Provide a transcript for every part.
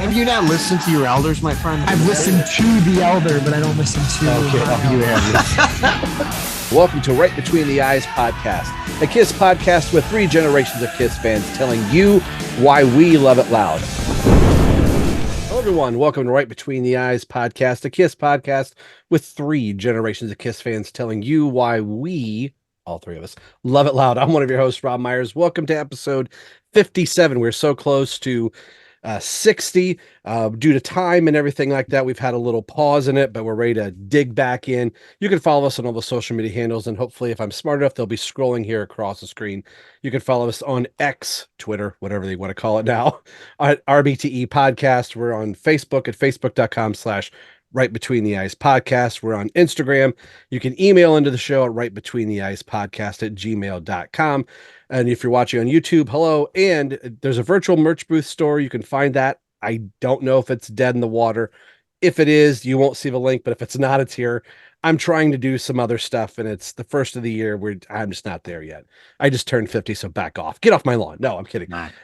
Have you not listened to your elders, my friend? I've listened to the elder, but I don't listen to. Okay, you have. Welcome to Right Between the Eyes podcast, a KISS podcast with 3 generations of KISS fans telling you why we love it loud. Hello, everyone. Welcome to Right Between the Eyes podcast, a KISS podcast with 3 generations of KISS fans telling you why we, all 3 of us, love it loud. I'm one of your hosts, Rob Myers. Welcome to episode 57. We're so close to 60 due to time and everything like that. We've had a little pause in it, but we're ready to dig back in. You can follow us on all the social media handles, and hopefully if I'm smart enough, they'll be scrolling here across the screen. You can follow us on X, Twitter, whatever they want to call it now, at RBTE podcast. We're on Facebook at facebook.com/Right Between the Eyes podcast. We're on Instagram. You can email into the show at rightbetweentheeyes@gmail.com. And if you're watching on YouTube, hello. And there's a virtual merch booth store. You can find that. I don't know if it's dead in the water. If it is, you won't see the link, but if it's not, it's here. I'm trying to do some other stuff, and it's the first of the year where I'm just not there yet. I just turned 50, so back off. Get off my lawn. No, I'm kidding. And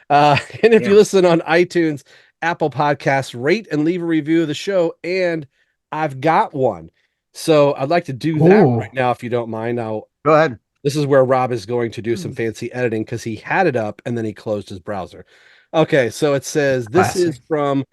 if you listen on iTunes, Apple Podcasts, rate and leave a review of the show, and I've got one. So I'd like to do that right now, if you don't mind. Now, Go ahead. This is where Rob is going to do some fancy editing because he had it up and then he closed his browser. Okay, so it says this is from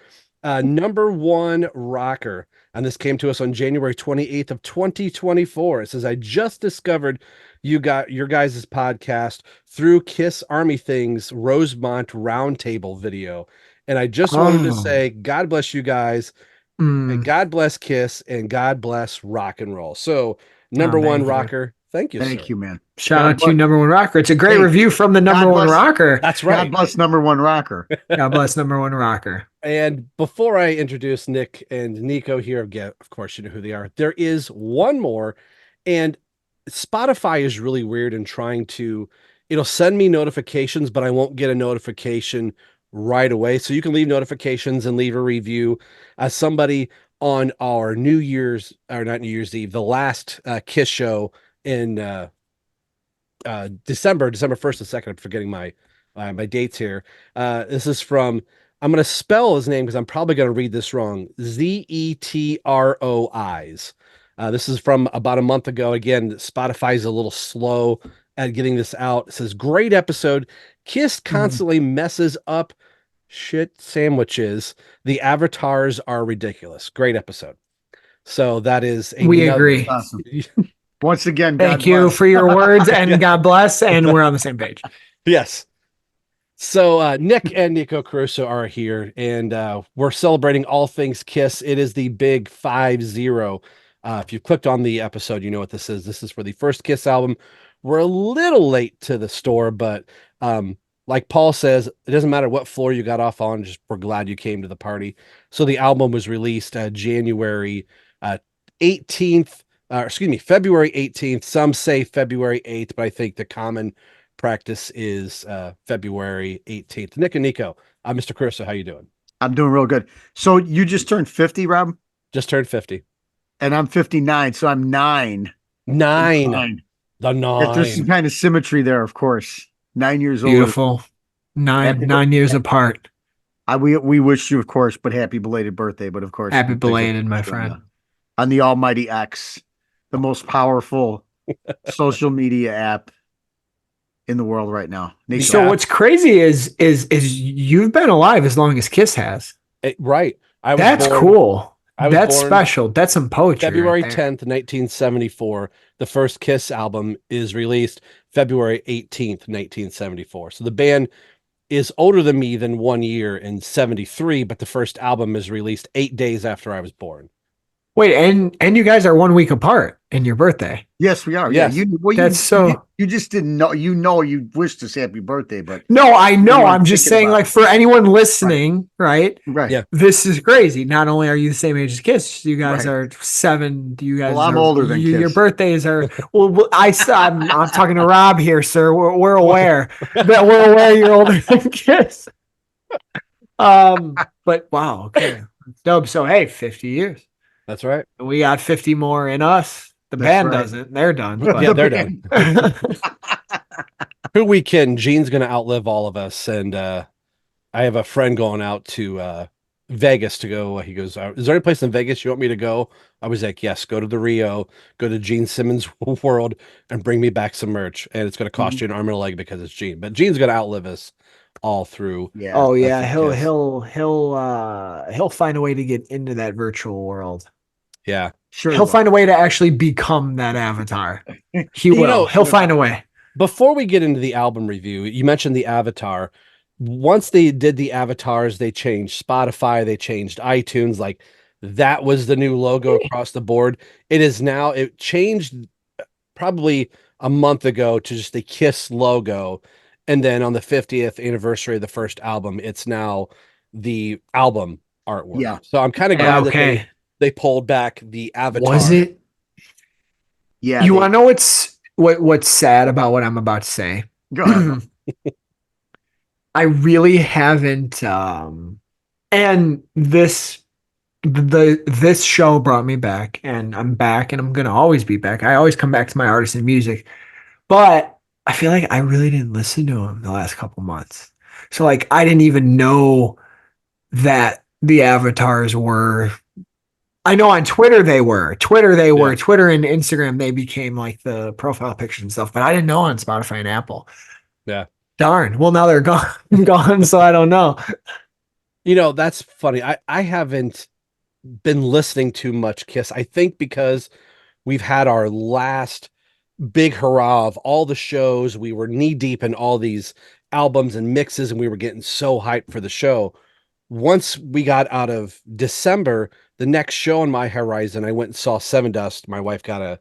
Number One Rocker, and this came to us on January 28th of 2024. It says, I just discovered you got your guys' podcast through Kiss Army Things Rosemont Roundtable video. And I just wanted to say, God bless you guys, and God bless Kiss, and God bless rock and roll. So, Number One Rocker, thank you, Thank sir. you, man. Shout out to Number One Rocker. It's a great review from the Number One Rocker. That's right. God bless Number One Rocker. God bless Number One Rocker. And before I introduce Nick and Nico here, again, of course, you know who they are. There is one more, and Spotify is really weird in trying to, it'll send me notifications, but I won't get a notification right away. So you can leave notifications and leave a review. Somebody on our New Year's, or not New Year's Eve, the last KISS show in December 1st and 2nd. I'm forgetting my dates here. This is from, I'm going to spell his name because I'm probably going to read this wrong. Zetrois. This is from about a month ago. Again, Spotify's a little slow at getting this out. It says, great episode. KISS constantly messes up shit sandwiches. The avatars are ridiculous. Great episode. So that is we agree. Awesome. Once again, thank you for your words, and God bless, and we're on the same page. Yes. So Nick and Nikko Caruso are here, and we're celebrating all things KISS. It is the big 5-0. If you clicked on the episode, you know what this is. This is for the first KISS album. We're a little late to the store, but like Paul says, it doesn't matter what floor you got off on, just we're glad you came to the party. So the album was released January 18th, February 18th. Some say February 8th, but I think the common practice is February 18th. Nick and Nico, Mr. Caruso, how you doing? I'm doing real good. So you just turned 50, Rob? Just turned 50. And I'm 59, so I'm 9. The 9. There's some kind of symmetry there, of course. 9 years old. Beautiful. 9 years apart. We wish you, of course, but happy belated birthday. But of course, happy belated, my friend. On the almighty X, the most powerful social media app in the world right now. So what's crazy is you've been alive as long as KISS has. Right. That's cool. That's special. That's some poetry. February 10th, 1974. The first KISS album is released February 18th, 1974. So the band is older than me than 1 year in 73, but the first album is released 8 days after I was born. Wait, and you guys are 1 week apart in your birthday. Yes, we are. Yes. Yeah, you just didn't know. You wished us happy birthday, but no, I know. I'm just saying, like, for anyone listening, right? Yeah. This is crazy. Not only are you the same age as KISS, you guys are 7. You guys, I'm older than KISS. Your birthdays are. Well, I'm talking to Rob here, sir. We're aware that we're aware you're older than KISS. But wow, okay, dope. So hey, 50 years. That's right. We got 50 more in us. The band doesn't. They're done. But. Yeah, they're done. Who we can? Gene's going to outlive all of us. And I have a friend going out to Vegas to go. He goes, is there any place in Vegas you want me to go? I was like, yes, go to the Rio, go to Gene Simmons World and bring me back some merch. And it's going to cost you an arm and a leg because it's Gene, but Gene's going to outlive us all through. Yeah. Oh yeah, through Kiss. he'll find a way to get into that virtual world. Yeah. Sure. He'll find a way to actually become that avatar. He will. know, He'll find a way. Before we get into the album review, you mentioned the avatar. Once they did the avatars, they changed Spotify, they changed iTunes. Like that was the new logo across the board. It changed probably a month ago to just the Kiss logo. And then on the 50th anniversary of the first album, it's now the album artwork. Yeah. So I'm kind of glad that they pulled back the avatar. Was it? Yeah. You want to know what's sad about what I'm about to say? Go ahead. I really haven't and this show brought me back, and I'm back, and I'm gonna always be back. I always come back to my artist and music, but I feel like I really didn't listen to him the last couple months. So like I didn't even know that the avatars were. I know on Twitter they were. Twitter and Instagram they became like the profile pictures and stuff, but I didn't know on Spotify and Apple. Yeah. Darn. Well, now they're gone, so I don't know. That's funny. I haven't been listening to much Kiss. I think because we've had our last big hurrah of all the shows. We were knee deep in all these albums and mixes, and we were getting so hyped for the show. Once we got out of December, the next show on my horizon, I went and saw Seven Dust. My wife got a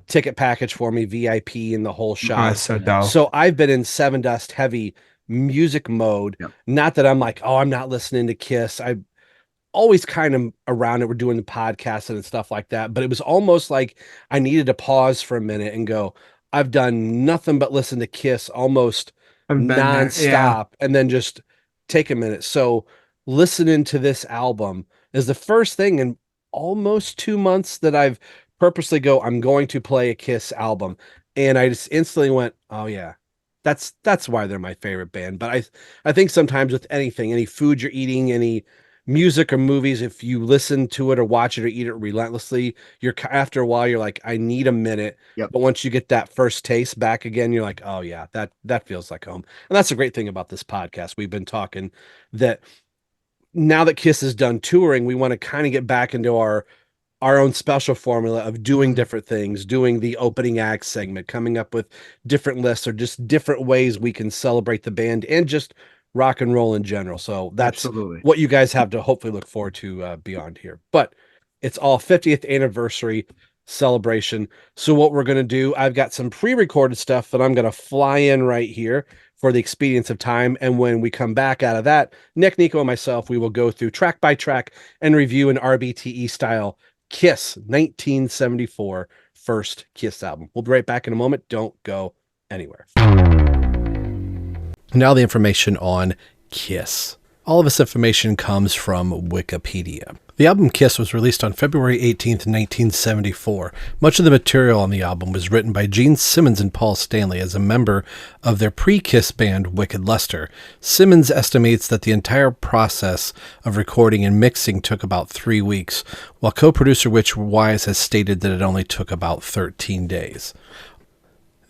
ticket package for me, VIP and the whole shot. Oh, that's so dope. So I've been in Seven Dust heavy music mode. Yep. Not that I'm like, oh, I'm not listening to Kiss. I always kind of around it. We're doing the podcast and stuff like that. But it was almost like I needed to pause for a minute and go, I've done nothing but listen to Kiss almost nonstop, and then just take a minute. So listening to this album is the first thing in almost 2 months that I've purposely I'm going to play a Kiss album. And I just instantly went, oh yeah, that's why they're my favorite band. But I think sometimes with anything, any food you're eating, any music or movies, if you listen to it or watch it or eat it relentlessly, after a while, you're like, I need a minute. Yep. But once you get that first taste back again, you're like, oh yeah, that feels like home. And that's the great thing about this podcast. We've been talking that now that Kiss is done touring, we want to kind of get back into our own special formula of doing different things, doing the opening act segment, coming up with different lists or just different ways we can celebrate the band and just rock and roll in general. So that's Absolutely what you guys have to hopefully look forward to beyond here. But it's all 50th anniversary celebration. So what we're going to do, I've got some pre-recorded stuff that I'm going to fly in right here for the expedience of time. And when we come back out of that, Nick, Nikko, and myself, we will go through track by track and review an RBTE style Kiss 1974 first Kiss album. We'll be right back in a moment. Don't go anywhere. Now the information on Kiss. All of this information comes from Wikipedia. The album Kiss was released on February 18th, 1974. Much of the material on the album was written by Gene Simmons and Paul Stanley as a member of their pre-Kiss band Wicked Lester. Simmons estimates that the entire process of recording and mixing took about 3 weeks, while co-producer Rich Wise has stated that it only took about 13 days.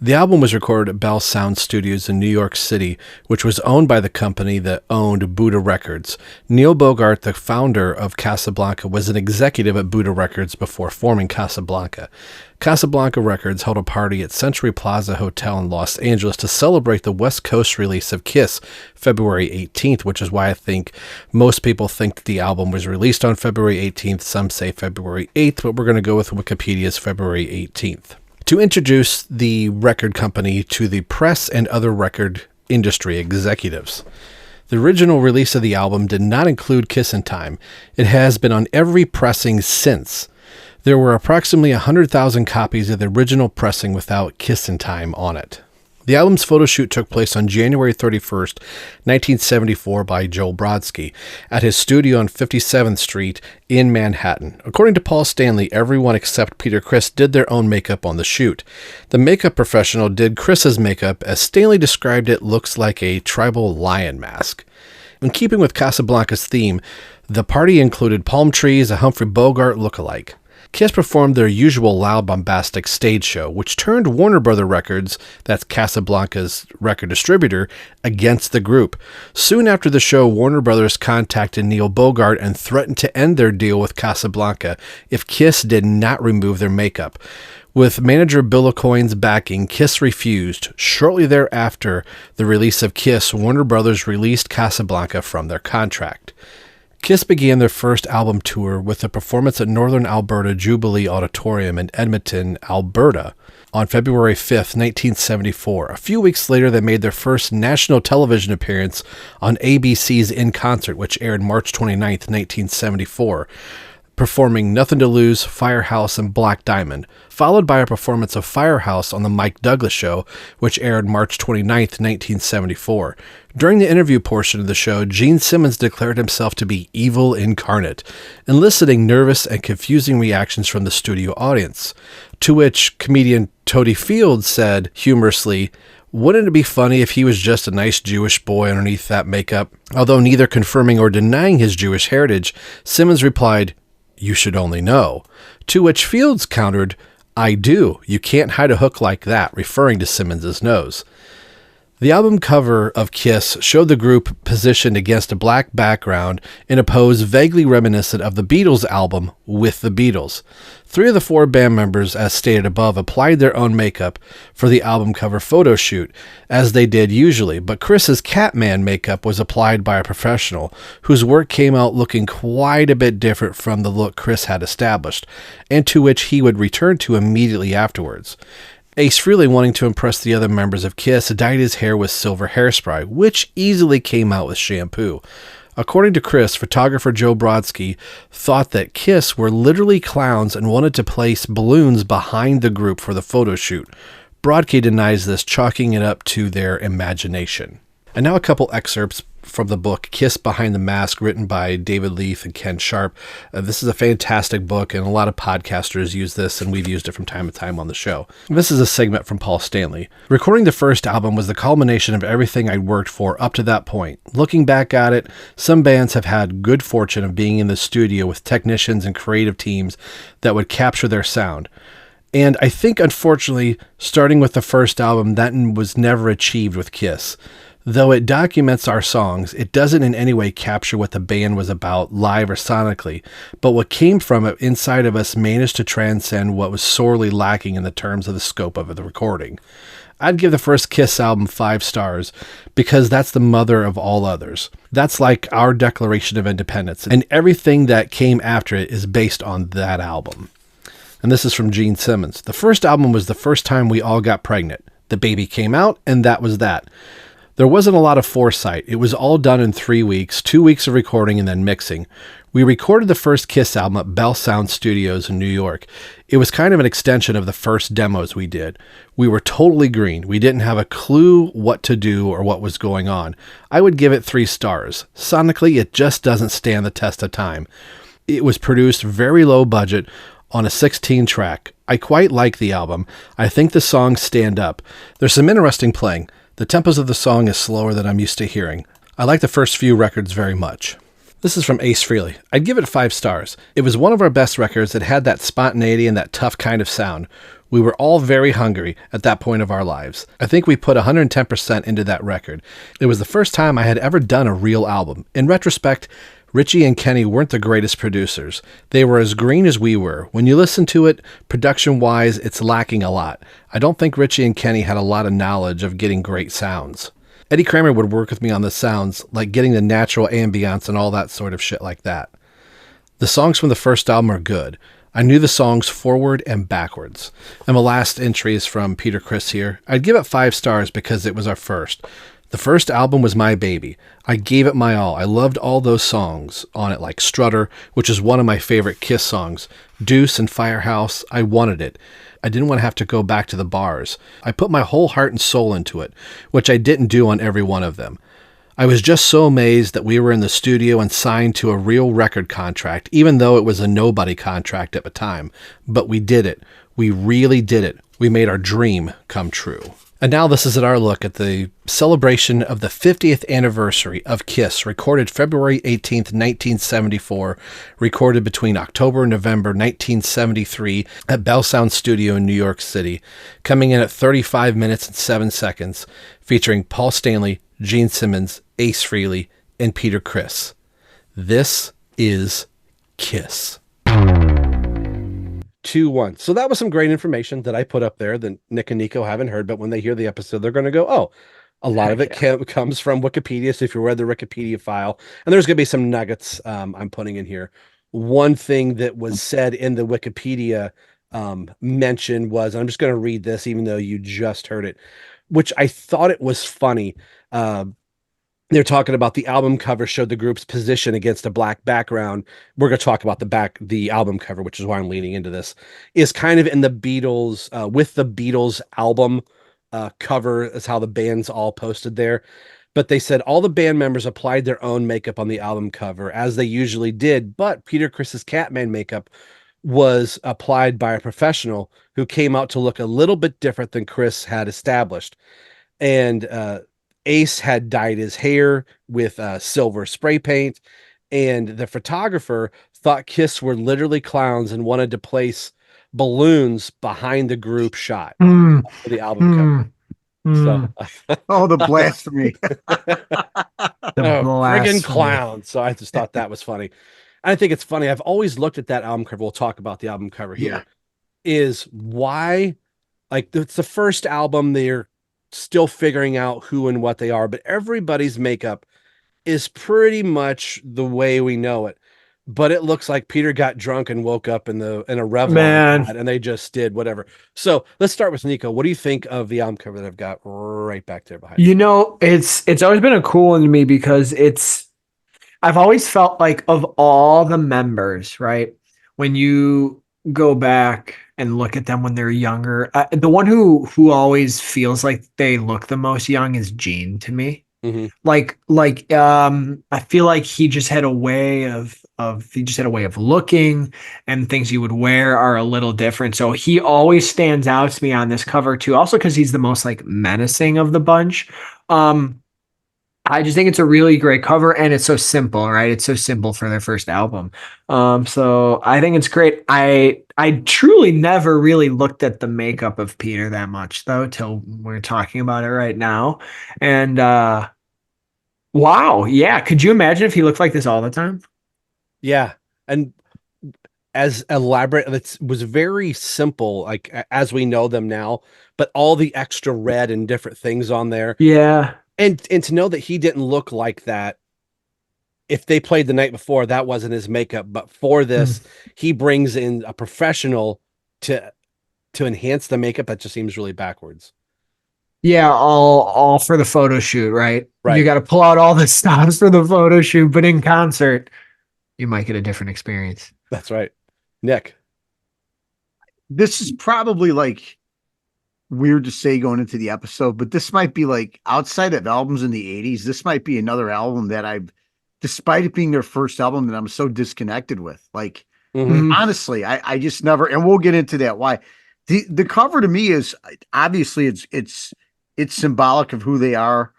The album was recorded at Bell Sound Studios in New York City, which was owned by the company that owned Buddha Records. Neil Bogart, the founder of Casablanca, was an executive at Buddha Records before forming Casablanca. Casablanca Records held a party at Century Plaza Hotel in Los Angeles to celebrate the West Coast release of Kiss, February 18th, which is why I think most people think the album was released on February 18th. Some say February 8th, but we're going to go with Wikipedia's February 18th. To introduce the record company to the press and other record industry executives. The original release of the album did not include Kiss in Time. It has been on every pressing since. There were approximately 100,000 copies of the original pressing without Kiss in Time on it. The album's photo shoot took place on January 31st, 1974 by Joel Brodsky at his studio on 57th Street in Manhattan. According to Paul Stanley, everyone except Peter Criss did their own makeup on the shoot. The makeup professional did Chris's makeup, as Stanley described it, looks like a tribal lion mask. In keeping with Casablanca's theme, the party included palm trees, a Humphrey Bogart look-alike. Kiss performed their usual loud, bombastic stage show, which turned Warner Brother Records, that's Casablanca's record distributor, against the group. Soon after the show, Warner Brothers contacted Neil Bogart and threatened to end their deal with Casablanca if Kiss did not remove their makeup. With manager Bill Aucoin's backing, Kiss refused. Shortly thereafter the release of Kiss, Warner Brothers released Casablanca from their contract. Kiss began their first album tour with a performance at Northern Alberta Jubilee Auditorium in Edmonton, Alberta, on February 5th, 1974. A few weeks later, they made their first national television appearance on ABC's In Concert, which aired March 29th, 1974. Performing Nothing to Lose, Firehouse, and Black Diamond, followed by a performance of Firehouse on The Mike Douglas Show, which aired March 29th, 1974. During the interview portion of the show, Gene Simmons declared himself to be evil incarnate, eliciting nervous and confusing reactions from the studio audience, to which comedian Toady Field said humorously, "Wouldn't it be funny if he was just a nice Jewish boy underneath that makeup?" Although neither confirming or denying his Jewish heritage, Simmons replied, "You should only know." To which Fields countered, "I do. You can't hide a hook like that," referring to Simmons' nose. The album cover of Kiss showed the group positioned against a black background in a pose vaguely reminiscent of the Beatles album With the Beatles. 3 of the 4 band members, as stated above, applied their own makeup for the album cover photo shoot, as they did usually, but Chris's Catman makeup was applied by a professional, whose work came out looking quite a bit different from the look Chris had established, and to which he would return to immediately afterwards. Ace Frehley, wanting to impress the other members of Kiss, dyed his hair with silver hairspray, which easily came out with shampoo. According to Chris, photographer Joe Brodsky thought that Kiss were literally clowns and wanted to place balloons behind the group for the photo shoot. Brodsky denies this, chalking it up to their imagination. And now a couple excerpts from the book Kiss Behind the Mask, written by David Leith and Ken Sharp. This is a fantastic book, and a lot of podcasters use this, and we've used it from time to time on the show. This is a segment from Paul Stanley. "Recording the first album was the culmination of everything I'd worked for up to that point. Looking back at it, some bands have had good fortune of being in the studio with technicians and creative teams that would capture their sound. And I think, unfortunately, starting with the first album, that was never achieved with Kiss. Though it documents our songs, it doesn't in any way capture what the band was about, live or sonically, but what came from it inside of us managed to transcend what was sorely lacking in the terms of the scope of the recording. I'd give the first Kiss album 5 stars, because that's the mother of all others. That's like our Declaration of Independence, and everything that came after it is based on that album." And this is from Gene Simmons. "The first album was the first time we all got pregnant. The baby came out, and that was that. There wasn't a lot of foresight. It was all done in 3 weeks, 2 weeks of recording and then mixing. We recorded the first Kiss album at Bell Sound Studios in New York. It was kind of an extension of the first demos we did. We were totally green. We didn't have a clue what to do or what was going on. I would give it 3 stars. Sonically, it just doesn't stand the test of time. It was produced very low budget on a 16 track. I quite like the album. I think the songs stand up. There's some interesting playing. The tempos of the song is slower than I'm used to hearing. I like the first few records very much." This is from Ace Frehley. "I'd give it 5 stars. It was one of our best records that had that spontaneity and that tough kind of sound. We were all very hungry at that point of our lives. I think we put 110% into that record. It was the first time I had ever done a real album. In retrospect, Richie and Kenny weren't the greatest producers. They were as green as we were. When you listen to it, production-wise, it's lacking a lot. I don't think Richie and Kenny had a lot of knowledge of getting great sounds. Eddie Kramer would work with me on the sounds, like getting the natural ambience and all that sort of shit like that. The songs from the first album are good. I knew the songs forward and backwards." And the last entry is from Peter Criss here. "I'd give it 5 stars because it was our first. The first album was my baby. I gave it my all. I loved all those songs on it, like Strutter, which is one of my favorite Kiss songs. Deuce and Firehouse, I wanted it. I didn't want to have to go back to the bars. I put my whole heart and soul into it, which I didn't do on every one of them. I was just so amazed that we were in the studio and signed to a real record contract, even though it was a nobody contract at the time. But we did it. We really did it. We made our dream come true." And now this is our look at the celebration of the 50th anniversary of Kiss, recorded February 18th, 1974, recorded between October and November 1973 at Bell Sound Studio in New York City, coming in at 35 minutes and 7 seconds, featuring Paul Stanley, Gene Simmons, Ace Frehley, and Peter Criss. This is Kiss. 2-1. So that was some great information that I put up there that Nick and Nikko haven't heard, but when they hear the episode, they're going to go, oh, a lot of it comes from Wikipedia. So if you read the Wikipedia file, and there's going to be some nuggets I'm putting in here. One thing that was said in the Wikipedia mention was, and I'm just going to read this, even though you just heard it, which I thought it was funny. They're talking about the album cover showed the group's position against a black background. We're going to talk about the album cover, which is why I'm leaning into this, is kind of in the Beatles, with the Beatles album cover is how the band's all posted there. But they said all the band members applied their own makeup on the album cover, as they usually did. But Peter Criss's Catman makeup was applied by a professional who came out to look a little bit different than Criss had established. And Ace had dyed his hair with silver spray paint, and the photographer thought Kiss were literally clowns and wanted to place balloons behind the group shot for the album cover. So, oh, the blasphemy! Friggin' clown! So I just thought that was funny. I think it's funny. I've always looked at that album cover. We'll talk about the album cover here. Is why, like, it's the first album they're still figuring out who and what they are, but everybody's makeup is pretty much the way we know it. But it looks like Peter got drunk and woke up in a Revlon ad, and they just did whatever. So let's start with Nikko. What do you think of the album cover that I've got right back there behind you? It's always been a cool one to me because I've always felt like of all the members, right? When you go back and look at them when they're younger, the one who always feels like they look the most young is Gene to me. Mm-hmm. I feel like he just had a way of looking, and things he would wear are a little different. So he always stands out to me on this cover too. Also because he's the most like menacing of the bunch. I just think it's a really great cover, and it's so simple, right? It's so simple for their first album. So I think it's great. I truly never really looked at the makeup of Peter that much though, till we're talking about it right now. And wow, yeah. Could you imagine if he looked like this all the time? Yeah. And as elaborate, it was very simple, like as we know them now, but all the extra red and different things on there. Yeah. And to know that he didn't look like that, if they played the night before, that wasn't his makeup. But for this, he brings in a professional to enhance the makeup. That just seems really backwards. Yeah, all for the photo shoot, right? Right. You got to pull out all the stops for the photo shoot, but in concert, you might get a different experience. That's right. Nick. This is probably like weird to say going into the episode, but this might be like, outside of albums in the 80s, this might be another album that despite it being their first album, that I'm so disconnected with. Like, honestly, I just never, and we'll get into that why. The cover to me is obviously it's symbolic of who they are.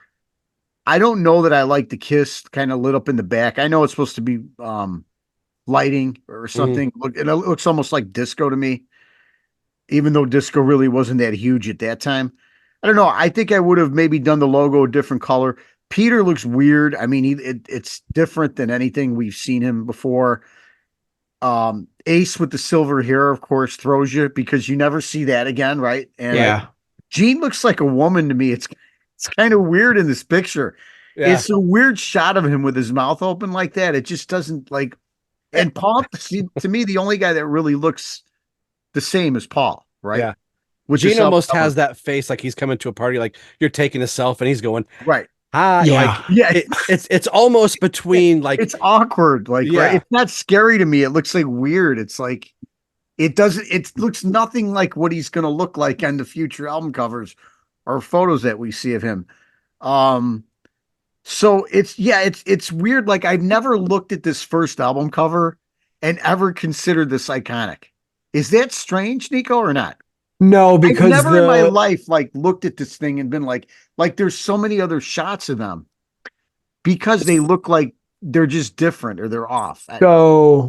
I don't know that I like the Kiss kind of lit up in the back. I know it's supposed to be lighting or something. It looks almost like disco to me, even though disco really wasn't that huge at that time. I don't know. I think I would have maybe done the logo a different color. Peter looks weird. I mean, it's different than anything we've seen him before. Ace with the silver hair, of course, throws you because you never see that again, right? And Gene looks like a woman to me. It's kind of weird in this picture. Yeah. It's a weird shot of him with his mouth open like that. It just doesn't like. And Paul, to me, the only guy that really looks the same as Paul, right? Yeah. Gene almost has that face like he's coming to a party, like you're taking a selfie and he's going, right. Hi. Yeah. Like, it's almost between like, it's awkward. Like, right? It's not scary to me. It looks like weird. It's like, it looks nothing like what he's going to look like on the future album covers or photos that we see of him. So it's weird. Like, I've never looked at this first album cover and ever considered this iconic. Is that strange, Nikko, or not? No, I've because never in my life like looked at this thing and been like there's so many other shots of them because they look like they're just different or they're off. so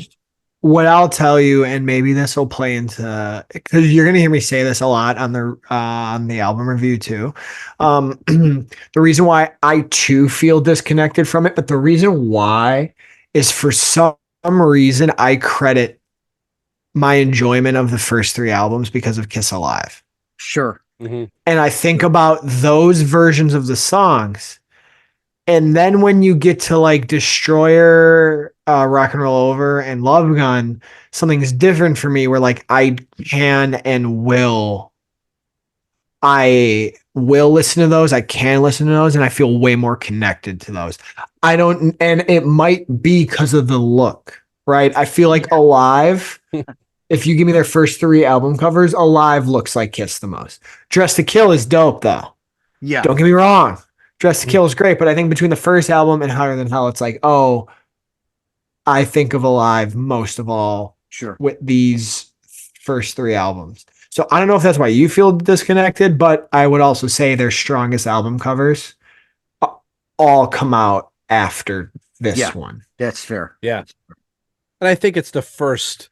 what I'll tell you, and maybe this will play into because you're gonna hear me say this a lot on the album review too. The reason why I too feel disconnected from it, but the reason why is for some reason I credit my enjoyment of the first three albums because of Kiss Alive. Sure. Mhm. And I think about those versions of the songs. And then when you get to like Destroyer, Rock and Roll Over, and Love Gun, something's different for me where like I will listen to those. I can listen to those and I feel way more connected to those. I don't, and it might be because of the look, right? I feel like Alive, if you give me their first three album covers, Alive looks like Kiss the most. Dress to Kill is dope though. Yeah. Don't get me wrong. Dress to Kill is great, but I think between the first album and Hotter Than Hell, it's like, oh, I think of Alive most of all Sure. with these first three albums. So I don't know if that's why you feel disconnected, but I would also say their strongest album covers all come out after this one. That's fair. Yeah. And I think it's the first,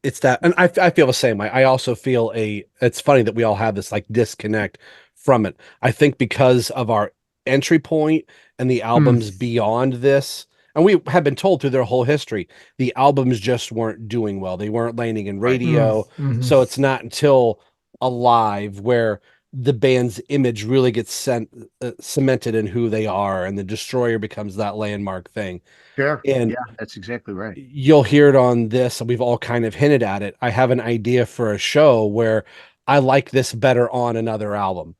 it's that, and I feel the same way. I also feel it's funny that we all have this like disconnect from it. I think because of our entry point and the albums beyond this, and we have been told through their whole history, the albums just weren't doing well. They weren't landing in radio. So it's not until Alive where the band's image really gets cemented in who they are, and the Destroyer becomes that landmark thing. Fair. And yeah, that's exactly right. You'll hear it on this, and we've all kind of hinted at it. I have an idea for a show where I like this better on another album.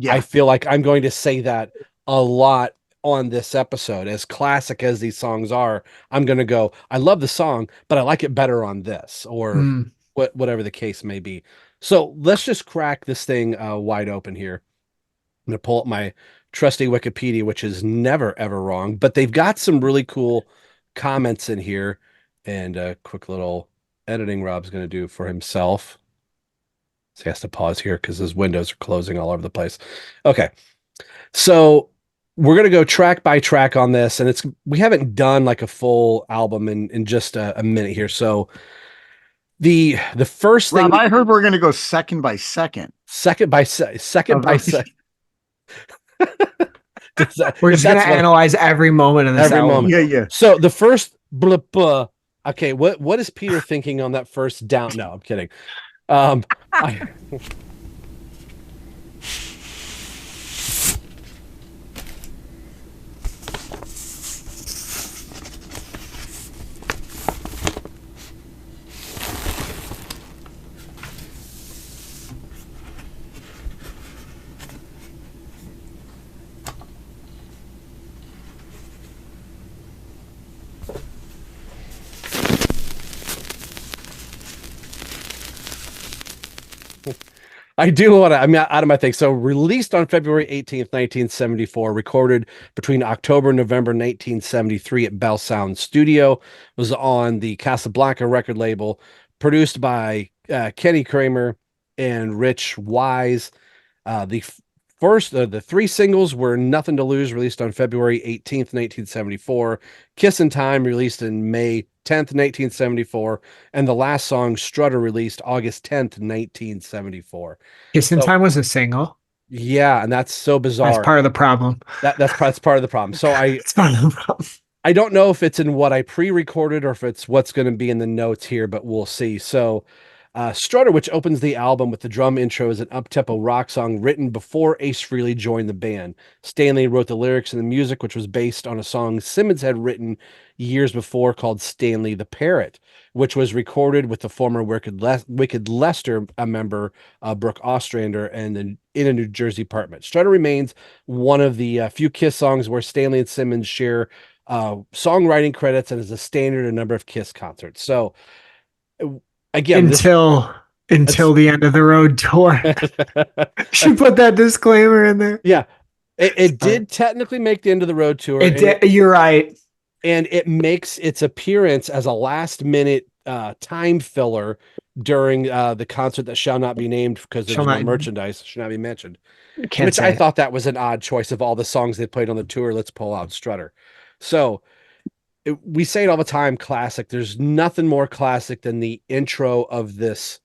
I feel like I'm going to say that a lot on this episode. As classic as these songs are, I'm going to go, I love the song, but I like it better on this, or whatever the case may be. So let's just crack this thing wide open here. I'm going to pull up my trusty Wikipedia, which is never, ever wrong, but they've got some really cool comments in here, and a quick little editing Rob's going to do for himself. So he has to pause here because his windows are closing all over the place. Okay. So we're going to go track by track on this, and we haven't done like a full album in just a minute here. So the first thing, Rob, I heard we're going to go second by second. Second by second. We're just going to analyze every moment of this album. Yeah. So the first okay, what is Peter thinking on that first down? No, I'm kidding. I do want to, out of my thing. So released on February 18th, 1974, recorded between October and November 1973 at Bell Sound Studio, was on the Casablanca record label, produced by Kenny Kramer and Rich Wise. The three singles were Nothing to Lose, released on February 18th, 1974, Kiss in Time, released in May 10th, 1974, and the last song, Strutter, released August 10th, 1974. Kiss in Time was a single. Yeah, and that's so bizarre. That's part of the problem. That's part of the problem. So it's part of the problem. I don't know if it's in what I pre-recorded or if it's what's going to be in the notes here, but we'll see. So Strutter, which opens the album with the drum intro, is an up-tempo rock song written before Ace Frehley joined the band. Stanley wrote the lyrics and the music, which was based on a song Simmons had written years before called Stanley the Parrot, which was recorded with the former Wicked Lester member, Brooke Ostrander, and in a New Jersey apartment. Strutter remains one of the few Kiss songs where Stanley and Simmons share songwriting credits and is a standard in a number of Kiss concerts. So again, until the End of the Road tour. Should put that disclaimer in there. Yeah. It did technically make the End of the Road tour. You're right. And it makes its appearance as a last minute time filler during the concert that shall not be named because Shall there's no not- merchandise, should not be mentioned. Can't Which I say. thought that was an odd choice of all the songs they played on the tour. Let's pull out Strutter. So we say it all the time, classic. There's nothing more classic than the intro of this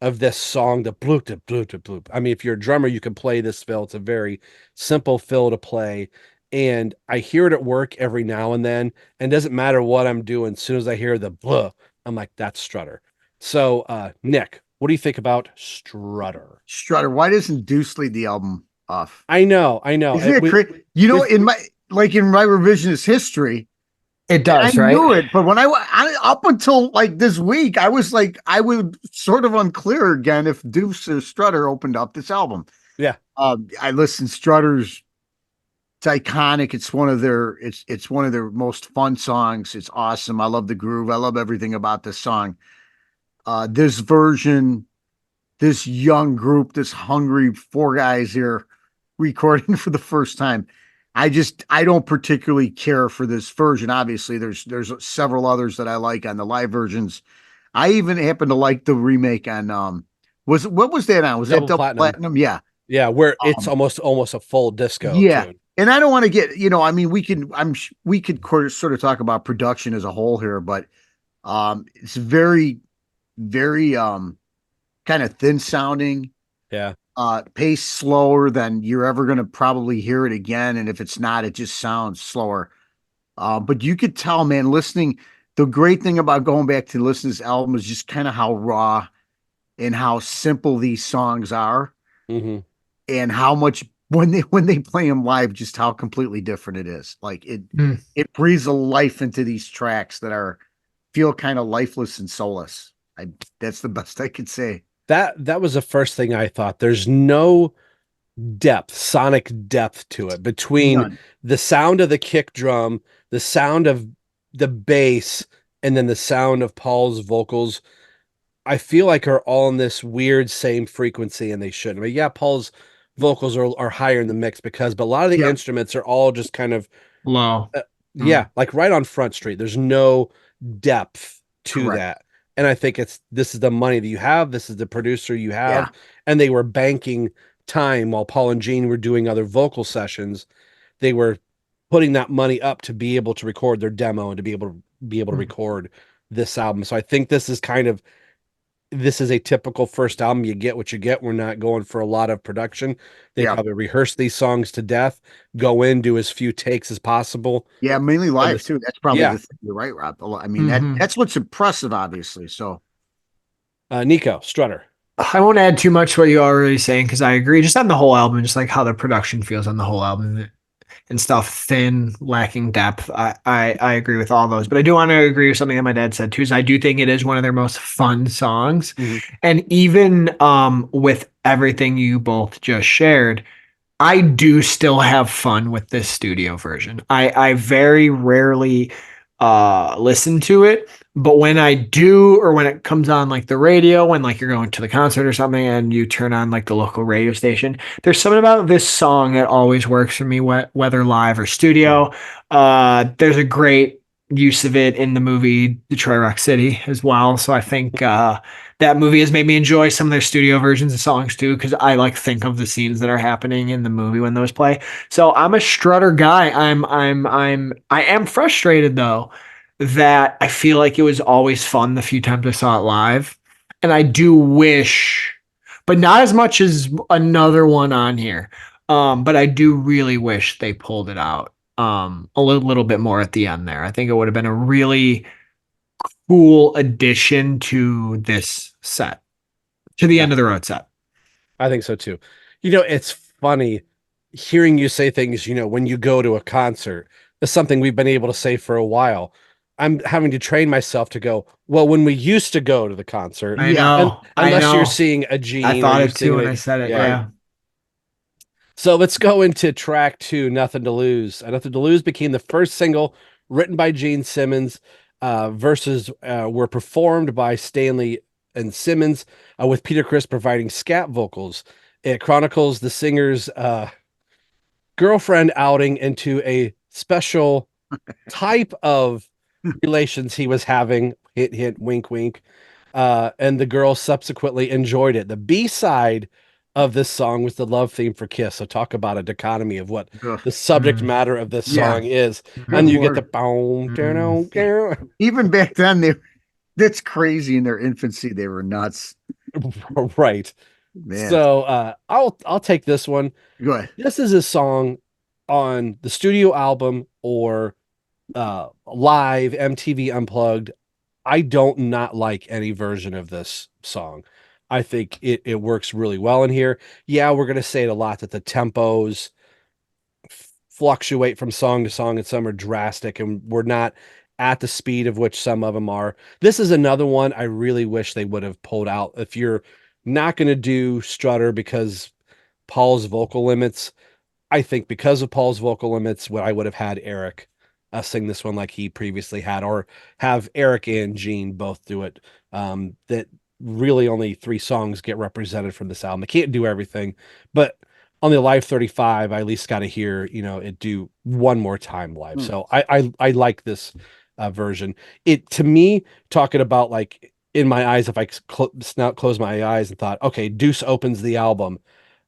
song, the bloop to bloop to bloop. I mean, if you're a drummer, you can play this fill. It's a very simple fill to play. And I hear it at work every now and then. And it doesn't matter what I'm doing. As soon as I hear the blah, I'm like, that's Strutter. So, Nick, what do you think about Strutter? Strutter. Why doesn't Deuce lead the album off? I know. Isn't it crazy? You know, in my revisionist history, It I does, right? knew it, but when up until like this week, I was sort of unclear again if Deuce or Strutter opened up this album. Yeah. I listened. Strutter's, it's iconic. It's one of their most fun songs. It's awesome. I love the groove. I love everything about this song. This version, this young group, this hungry four guys here recording for the first time. I don't particularly care for this version. Obviously, there's several others that I like on the live versions. I even happen to like the remake on what was that on? Was that Double Platinum? Yeah. Yeah, where it's almost a full disco tune. And I don't want to get, I mean, we could sort of talk about production as a whole here, but it's very, very kind of thin sounding. Yeah. Pace slower than you're ever going to probably hear it again. And if it's not, it just sounds slower. But you could tell, man, listening, the great thing about going back to listen to this album is just kind of how raw and how simple these songs are. Mm-hmm. And how much when they play them live, just how completely different it is. Like it breathes a life into these tracks that feel kind of lifeless and soulless. That's the best I could say. That was the first thing I thought. There's no depth, sonic depth to it between the sound of the kick drum, the sound of the bass, and then the sound of Paul's vocals. I feel like are all in this weird same frequency, and they shouldn't. I mean, yeah, Paul's vocals are higher in the mix but a lot of the instruments are all just kind of low. Like right on Front Street. There's no depth to that. And I think this is the money that you have. This is the producer you have. And they were banking time while Paul and Gene were doing other vocal sessions. They were putting that money up to be able to record their demo and to be able to record this album. So I think this is a typical first album. You get what you get. We're not going for a lot of production. They probably rehearse these songs to death, go in, do as few takes as possible. Yeah, mainly live too. That's probably the thing. You're right, Rob. I mean, that's what's impressive, obviously. So, Nikko, Strutter. I won't add too much to what you're already saying because I agree. Just on the whole album, just like how the production feels on the whole album and stuff, thin, lacking depth. I agree with all those, but I do want to agree with something that my dad said too. Is I do think it is one of their most fun songs, and even with everything you both just shared, I do still have fun with this studio version. I very rarely listen to it, but when I do, or when it comes on like the radio, when like you're going to the concert or something and you turn on like the local radio station, there's something about this song that always works for me, whether live or studio. There's a great use of it in the movie Detroit Rock City as well. So I think that movie has made me enjoy some of their studio versions of songs too, because I like think of the scenes that are happening in the movie when those play. So I'm a Strutter guy. I am frustrated though that I feel like it was always fun the few times I saw it live, and I do wish, but not as much as another one on here. But I do really wish they pulled it out a little bit more at the end there. I think it would have been a really cool addition to this set, to the end of the road set. I think so too. It's funny hearing you say things, when you go to a concert. That's something we've been able to say for a while. I'm having to train myself to go, well, when we used to go to the concert. I know. Unless you're seeing a Gene. I thought it too when I said it. Yeah. So let's go into track 2, Nothing to Lose. Nothing to Lose became the first single written by Gene Simmons. Verses were performed by Stanley and Simmons, with Peter Criss providing scat vocals. It chronicles the singer's girlfriend outing into a special type of relations he was having. Hint, hint, wink, wink. and the girls subsequently enjoyed it. The B-side of this song was the love theme for Kiss. So talk about a dichotomy of what Ugh, the subject Mm. matter of this Yeah. song is. good And you get the Lord. boom, Even back then, that's crazy. In their infancy, they were nuts. right. Man, So I'll take this one. go ahead. This is a song on the studio album or live MTV Unplugged. I don't not like any version of this song. I think it works really well in here. Yeah, we're gonna say it a lot that the tempos fluctuate from song to song and some are drastic and we're not at the speed of which some of them are. This is another one I really wish they would have pulled out. If you're not going to do Strutter because Paul's vocal limits, I think because of Paul's vocal limits, what I would have had Eric sing this one like he previously had, or have Eric and Gene both do it. That really only 3 songs get represented from this album. They can't do everything, but on the Live 35, I at least got to hear, it do one more time live. So I like this version. It, to me, talking about like in my eyes, if I close my eyes and thought, okay, Deuce opens the album,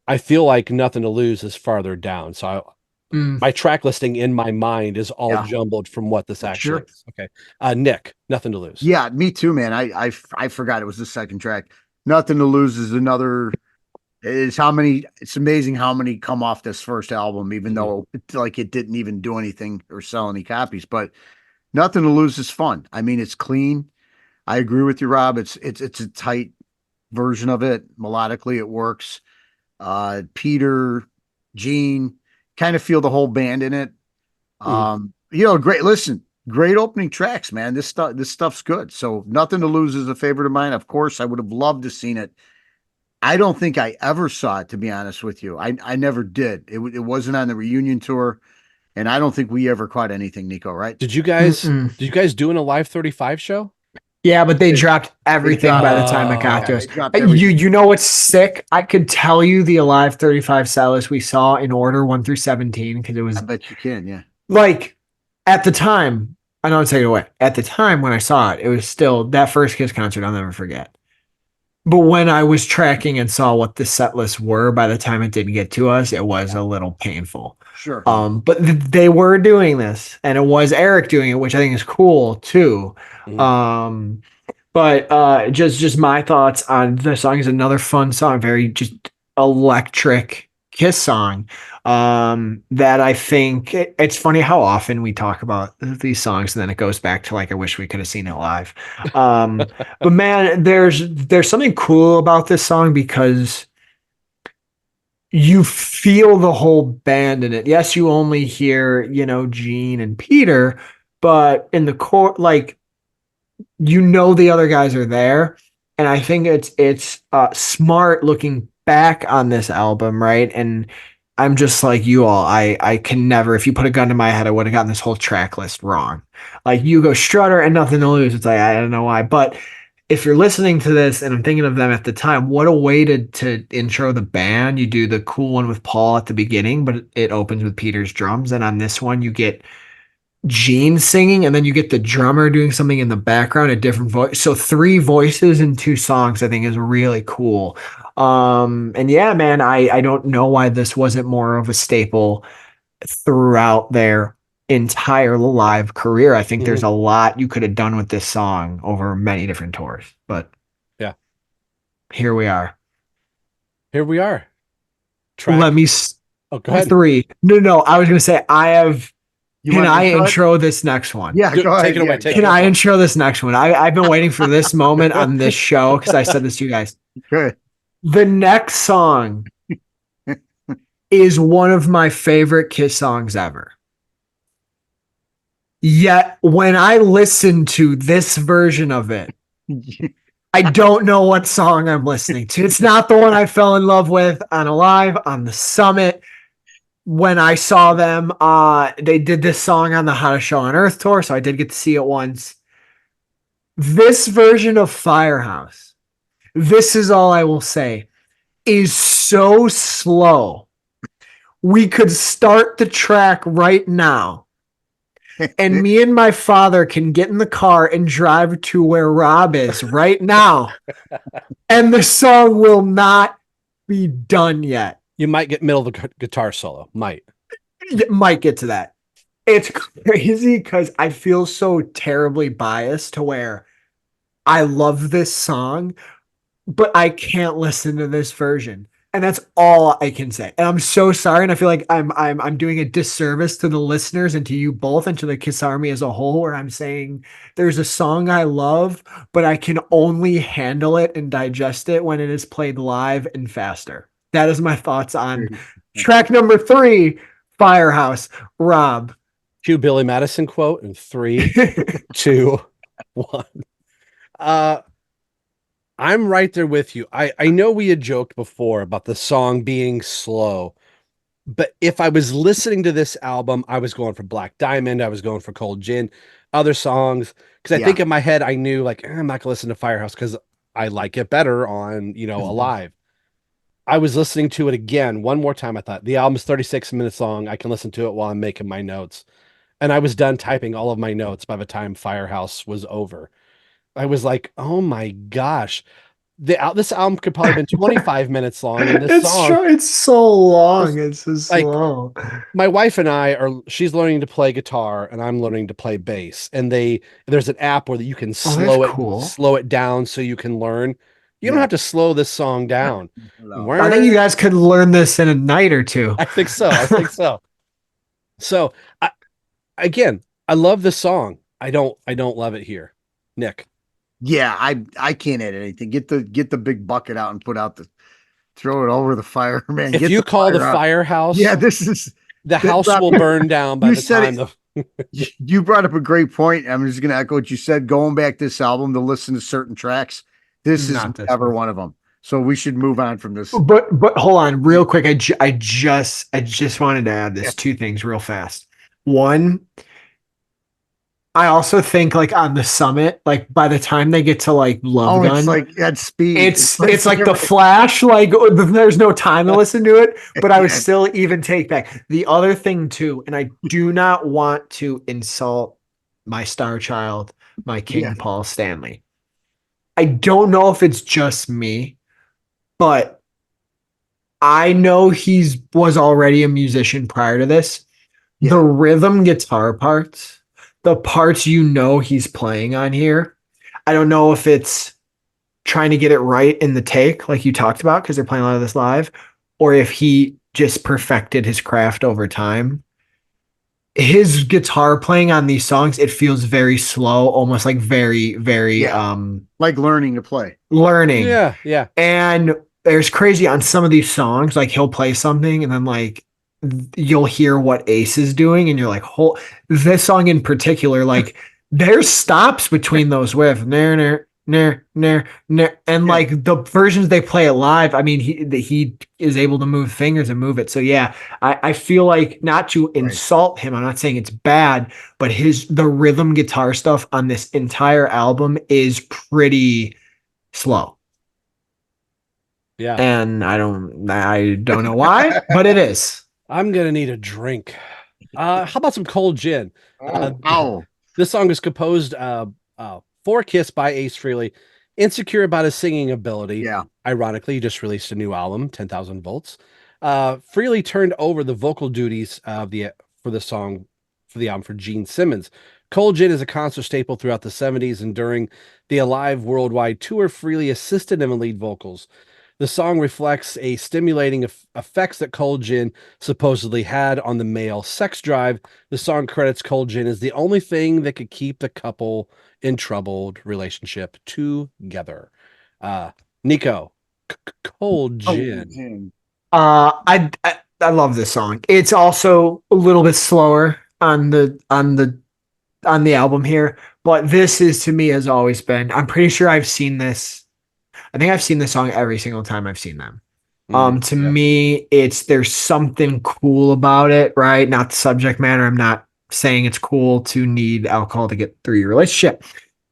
I feel like Nothing to Lose is farther down. So Mm. my track listing in my mind is all Yeah. jumbled from what this actually Sure. is. Okay. Nick, Nothing to Lose. Yeah, me too, man. I forgot it was the second track. Nothing to Lose is another. It's amazing how many come off this first album, even though it didn't even do anything or sell any copies. But Nothing to Lose is fun. I mean, it's clean. I agree with you, Rob. It's a tight version of it. Melodically, it works. Peter, Gene, kind of feel the whole band in it. Great. Listen, great opening tracks, man. This stuff's good. So Nothing to Lose is a favorite of mine. Of course, I would have loved to seen it. I don't think I ever saw it, to be honest with you. I never did. It wasn't on the reunion tour, and I don't think we ever caught anything, Nico. Right? Did you guys Mm-mm. do in a Live 35 show? Yeah, but they dropped everything by the time it got to Yeah, us. they dropped You everything. you know what's sick? I could tell you the Alive 35 set list we saw in order 1 through 17 because it I was bet you can. Yeah. like at the time. I don't take it away. At the time when I saw it, it was still that first Kiss concert I'll never forget. But when I was tracking and saw what the set lists were by the time it did get to us, it was a little painful. Sure. But they were doing this, and it was Eric doing it, which I think is cool too. But just my thoughts on the song is another fun song, very just electric Kiss song. That I think it's funny how often we talk about these songs and then it goes back to like I wish we could have seen it live. But man, there's something cool about this song because you feel the whole band in it. Yes, you only hear, Gene and Peter, but in the core, like the other guys are there. And I think it's smart looking back on this album, right? And I'm just like you all. I can never, if you put a gun to my head, I would have gotten this whole track list wrong. Like you go Strutter and Nothing to Lose. It's like I don't know why. But if you're listening to this and I'm thinking of them at the time, what a way to intro the band. You do the cool one with Paul at the beginning, but it opens with Peter's drums. And on this one, you get Gene singing, and then you get the drummer doing something in the background, a different voice. So 3 voices in 2 songs, I think is really cool. And yeah, man, I don't know why this wasn't more of a staple throughout their entire live career. I think there's a lot you could have done with this song over many different tours, but yeah, here we are. Track. Let me go ahead. 3. No, I was going to say You can want I to intro this next one? Yeah, go ahead. Take it away. Can I intro this next one? I've been waiting for this moment on this show because I said this to you guys. Good. The next song is one of my favorite Kiss songs ever. Yet when I listen to this version of it, I don't know what song I'm listening to. It's not the one I fell in love with on Alive, on the Summit. When I saw them, they did this song on the Hottest Show on Earth tour, so I did get to see it once. This version of Firehouse, this is all I will say, is so slow. We could start the track right now, And me and my father can get in the car and drive to where Rob is right now. And the song will not be done yet. You might get middle of the guitar solo. Might get to that. It's crazy because I feel so terribly biased to where I love this song, but I can't listen to this version. And that's all I can say. And I'm so sorry. And I feel like I'm doing a disservice to the listeners and to you both and to the Kiss Army as a whole, where I'm saying there's a song I love, but I can only handle it and digest it when it is played live and faster. That is my thoughts on track number 3, Firehouse. Rob. cue Billy Madison quote in 3, 2, 1. I'm right there with you. I know we had joked before about the song being slow, but if I was listening to this album, I was going for Black Diamond, I was going for Cold Gin, other songs, because I think in my head I knew like I'm not gonna listen to Firehouse because I like it better on Alive. I was listening to it again one more time. I thought the album's 36 minutes long. I can listen to it while I'm making my notes, and I was done typing all of my notes by the time Firehouse was over. I was like, oh my gosh, this album could probably have been 25 minutes long. And this song, it's so long. It's so slow. My wife and she's learning to play guitar and I'm learning to play bass. And there's an app where you can slow it down so you can learn. You don't have to slow this song down. I think you guys could learn this in a night or two. I think so. So again, I love this song. I don't love it here. Nick. Yeah, I can't add anything. Get the big bucket out and throw it over the fire, man. If you call the Firehouse, the house will burn down by the time you brought up a great point. I'm just gonna echo what you said. Going back this album to listen to certain tracks, this is never one of them. So we should move on from this. But hold on, real quick. I just wanted to add this 2 things real fast. One, I also think like on the summit, like by the time they get to like Love Gun, it's like at speed. It's like the Flash, like there's no time to listen to it, but I would still even take back. The other thing too, and I do not want to insult my star child, my King Paul Stanley. I don't know if it's just me, but I know was already a musician prior to this. Yeah. The rhythm guitar parts, the parts he's playing on here, I don't know if it's trying to get it right in the take, like you talked about, because they're playing a lot of this live, or if he just perfected his craft over time. His guitar playing on these songs, it feels very slow, almost like very, very like learning to play. Yeah. And there's crazy on some of these songs, like he'll play something and then like you'll hear what Ace is doing and you're like, this song in particular, like there's stops between those with and like the versions they play it live, I mean he is able to move fingers and move it. So yeah, I feel like, not to insult him, I'm not saying it's bad, but the rhythm guitar stuff on this entire album is pretty slow. Yeah. And I don't know why, but it is. I'm gonna need a drink. How about some Cold Gin? This song is composed for Kiss by Ace Frehley. Insecure about his singing ability. Yeah. Ironically, he just released a new album, 10,000 Volts. Frehley turned over the vocal duties for the album for Gene Simmons. Cold Gin is a concert staple throughout the 70s, and during the Alive Worldwide tour, Frehley assisted him in lead vocals. The song reflects a stimulating effects that Cold Gin supposedly had on the male sex drive. The song credits Cold Gin as the only thing that could keep the couple in troubled relationship together. Nico, Cold Gin. I love this song. It's also a little bit slower on the album here, but this is, to me, has always been. I'm pretty sure I've seen this. I think I've seen this song every single time I've seen them. To me, there's something cool about it, right? Not the subject matter. I'm not saying it's cool to need alcohol to get through your relationship.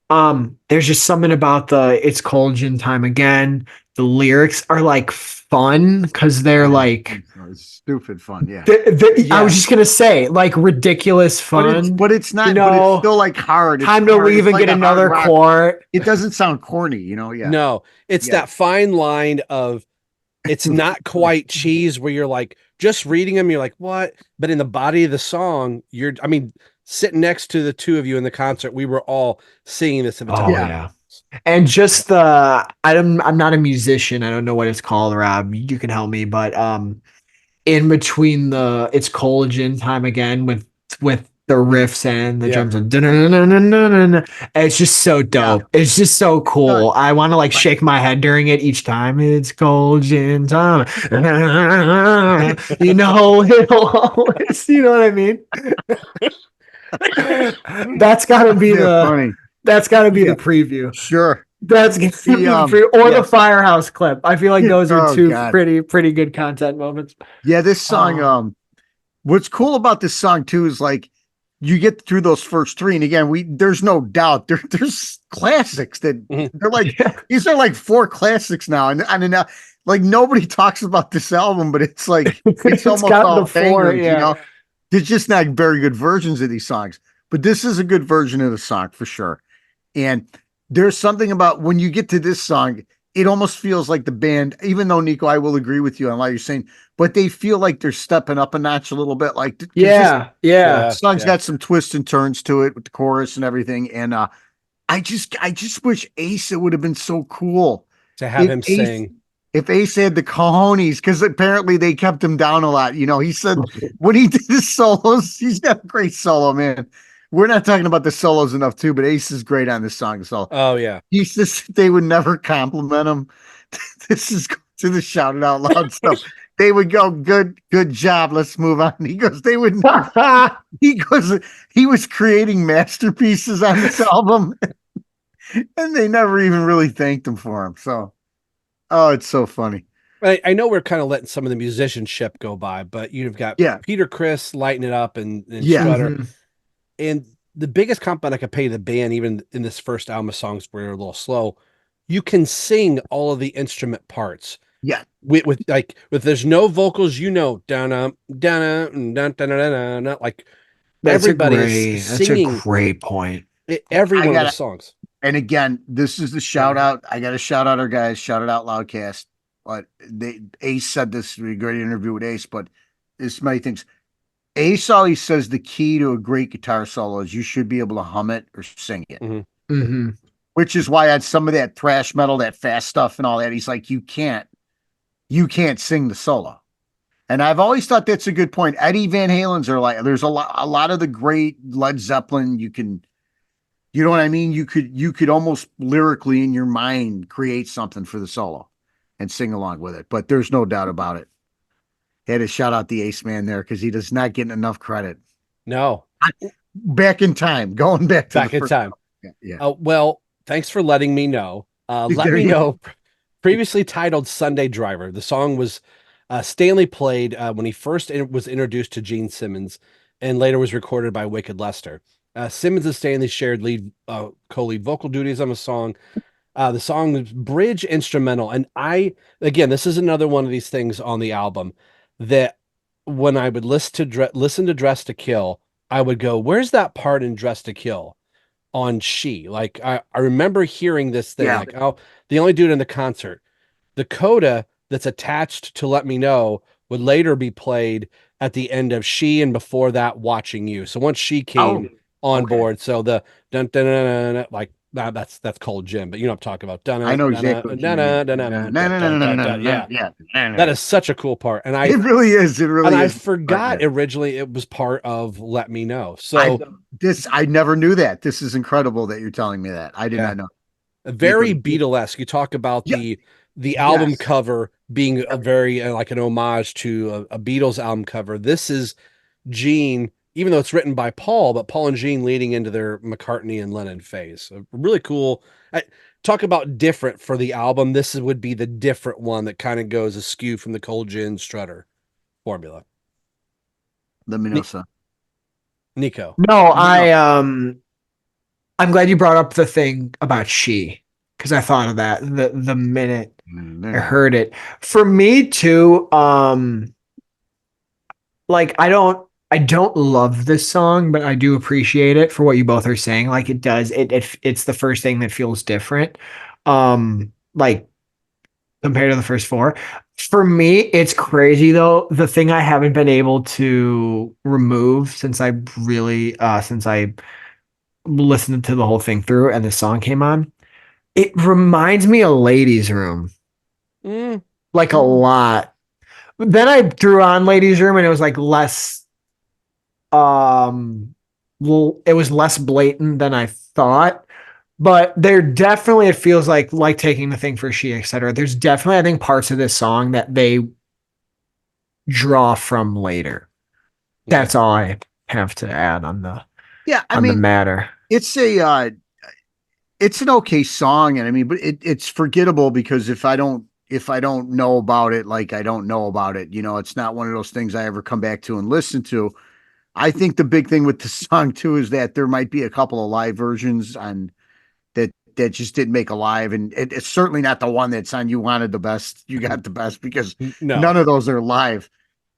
There's just something about it's Cold Gin time again. the lyrics are like fun because they're like It's stupid fun. Yeah. I was just gonna say like ridiculous fun. But it's not, you but it's know, still like hard. It's time to hard. leave It's and like get a hard another rock. quart. It doesn't sound corny, Yeah. No, it's Yeah. that fine line of it's not quite cheese where you're like just reading them, you're like, what? But in the body of the song, I mean, sitting next to the two of you in the concert, we were all singing this at the top. Oh yeah. And just I'm not a musician. I don't know what it's called, Rob. You can help me, but in between it's collagen time again with the riffs and the drums and it's just so dope. It's just so cool. I want to like shake my head during it each time. It's collagen time. It'll always, you know what I mean? That's gotta be funny. that's gotta be the preview. Sure. That's gonna be the preview. Or the Firehouse clip. I feel like those are two God. pretty good content moments. Yeah, this song, what's cool about this song too is like you get through those first three, and again, there's no doubt there's classics that they're like these are like 4 classics now, and like nobody talks about this album, but it's like it's almost all bangers, There's just not very good versions of these songs, but this is a good version of the song for sure. And there's something about when you get to this song, it almost feels like the band, even though Nikko, I will agree with you on what you're saying, but they feel like they're stepping up a notch a little bit. Like, the song's got some twists and turns to it with the chorus and everything. And I just wish Ace, it would have been so cool to have him sing. If Ace had the cojones, because apparently they kept him down a lot. He said when he did his solos, he's got a great solo, man. We're not talking about the solos enough too, but Ace is great on this song. So, oh yeah, he says they would never compliment him. This is to the shout it out loud stuff. They would go, good job. Let's move on. He goes, they would. He goes, he was creating masterpieces on this album, and they never even really thanked him for him. So, oh, it's so funny. I know we're kind of letting some of the musicianship go by, but you've got Peter Criss lighting it up and Strutter. Mm-hmm. And the biggest compliment I could pay the band, even in this first album of songs where they're a little slow, you can sing all of the instrument parts. Yeah. With there's no vocals, down, like everybody's singing. That's a great point. Every one of the songs. And again, this is the shout out. I got to shout out our guys, shout it out Loudcast. But Ace said this in a great interview with Ace, but there's many things. Ace always says the key to a great guitar solo is you should be able to hum it or sing it. Mm-hmm. Mm-hmm. Which is why I had some of that thrash metal, that fast stuff and all that. He's like, you can't sing the solo. And I've always thought that's a good point. Eddie Van Halen's are like, there's a lot of the great Led Zeppelin, you know what I mean? You could almost lyrically in your mind create something for the solo and sing along with it. But there's no doubt about it. Had to shout out the Ace man there because he does not get enough credit. No. Back in time. Going back in time. Yeah. Well, thanks for letting me know. Let me know. Previously titled Sunday Driver. The song was Stanley played when he first was introduced to Gene Simmons and later was recorded by Wicked Lester. Simmons and Stanley shared co-lead vocal duties on the song. The song is bridge instrumental. And this is another one of these things on the album that when I would listen to Dress to Kill, I would go, where's that part in Dress to Kill on She? Like, I remember hearing this thing, like, oh, they only do it in the concert. The coda that's attached to Let Me Know would later be played at the end of She and before that, Watching You. So once She came on board, so the dun dun dun dun, like, that's Cold Jim, but you know what I'm talking about. I know exactly. Yeah, that is such a cool part, and it really is. It really and is. I forgot originally it was part of Let Me Know. So I never knew that. This is incredible that you're telling me that. I did not know. Very Beatlesque. You talk about the album cover being a very like an homage to a Beatles album cover. This is Gene. Even though it's written by Paul, but Paul and Gene leading into their McCartney and Lennon phase. So really cool. Talk about different for the album. This would be the different one that kind of goes askew from the Cold Gin Strutter formula. Let me know, son. Nikko. No, I'm glad you brought up the thing about She. because I thought of that the minute I Yeah. heard it. For me too, like I don't love this song, but I do appreciate it for what you both are saying. Like it does, it's the first thing that feels different. Like compared to the first four. For me, it's crazy though. The thing I haven't been able to remove since I listened to the whole thing through and the song came on, it reminds me of Ladies Room. Mm, Like a lot. Then I threw on Ladies Room and it was like less well, it was less blatant than I thought. But there definitely it feels like taking the thing for she, etc. There's definitely I think parts of this song that they draw from later. That's all I have to add on the Yeah, I on the mean, matter. it's it's an okay song, and I mean, but it's forgettable because if I don't know about it, like I don't know about it, you know, it's not one of those things I ever come back to and listen to. I think the big thing with the song too is that there might be a couple of live versions on that just didn't make a live, and it's certainly not the one that's on You Wanted the Best, You Got the Best, because no. none of those are live.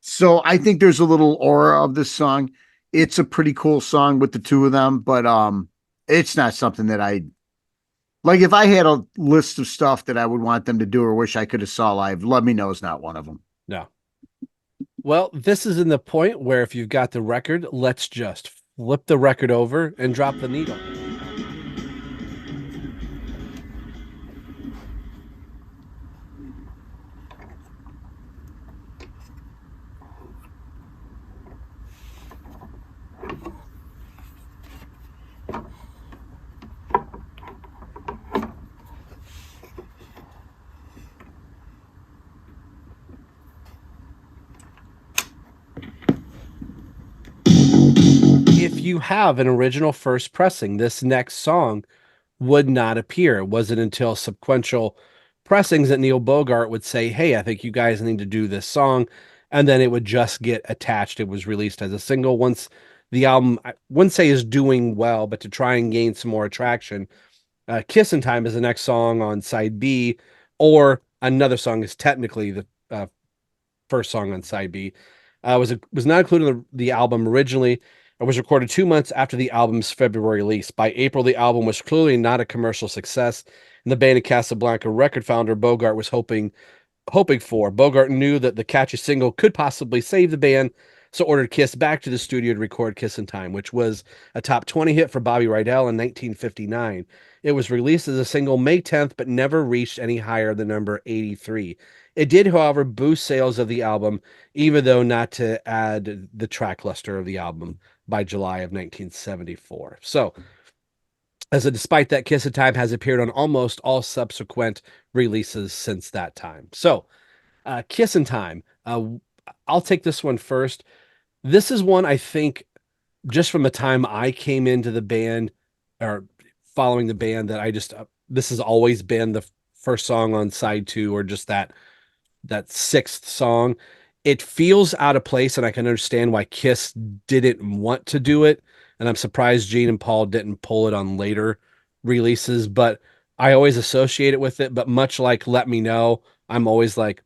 So I think there's a little aura of this song. It's a pretty cool song with the two of them, but it's not something that I like. If I had a list of stuff that I would want them to do or wish I could have saw live, Let Me Know is not one of them. No. Well, this is in the point where if you've got the record, let's just flip the record over and drop the needle. If you have an original first pressing, this next song would not appear. It wasn't until sequential pressings that Neil Bogart would say, hey, I think you guys need to do this song. And then it would just get attached. It was released as a single once the album, I wouldn't say is doing well, but to try and gain some more attraction. Kissin' Time is the next song on side B, or another song is technically the first song on side B. Was not included in the album originally. It was recorded 2 months after the album's February release. By April, the album was clearly not a commercial success, and the band and Casablanca record founder Bogart was hoping for. Bogart knew that the catchy single could possibly save the band, so ordered Kiss back to the studio to record Kissin' Time, which was a top 20 hit for Bobby Rydell in 1959. It was released as a single May 10th, but never reached any higher than number 83. It did, however, boost sales of the album, even though not to add the track luster of the album by July of 1974. So, despite that, Kissin' Time has appeared on almost all subsequent releases since that time. So, Kissin' Time, I'll take this one first. This is one I think just from the time I came into the band or following the band that I just, this has always been the first song on side 2, or just that sixth song. It feels out of place, and I can understand why Kiss didn't want to do it. And I'm surprised Gene and Paul didn't pull it on later releases, but I always associate it with it. But much like Let Me Know, I'm always like,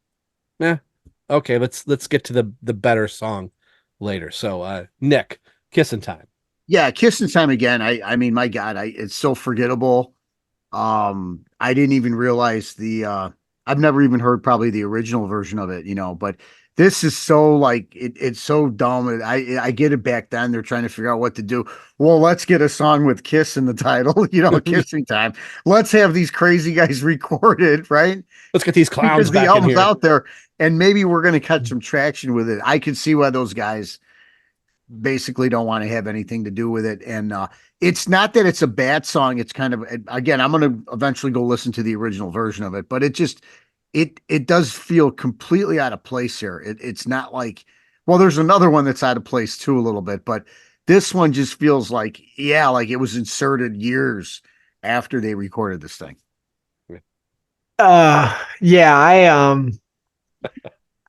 okay, let's get to the better song later. So Nick, Kissin' Time. Yeah, Kissin' Time again. I mean, my God, it's so forgettable. I didn't even realize I've never even heard probably the original version of it, you know, but this is so like it's so dumb. I get it back then. They're trying to figure out what to do. Well, let's get a song with Kiss in the title, you know, Kissing Time. Let's have these crazy guys recorded, right? Let's get these clowns because back the in album's here. out there, and maybe we're going to catch some traction with it. I can see why those guys basically don't want to have anything to do with it. And it's not that it's a bad song. It's kind of, again, I'm going to eventually go listen to the original version of it, but it just, it does feel completely out of place here. It's not like, well, there's another one that's out of place too a little bit, but this one just feels like, yeah, like it was inserted years after they recorded this thing. Yeah,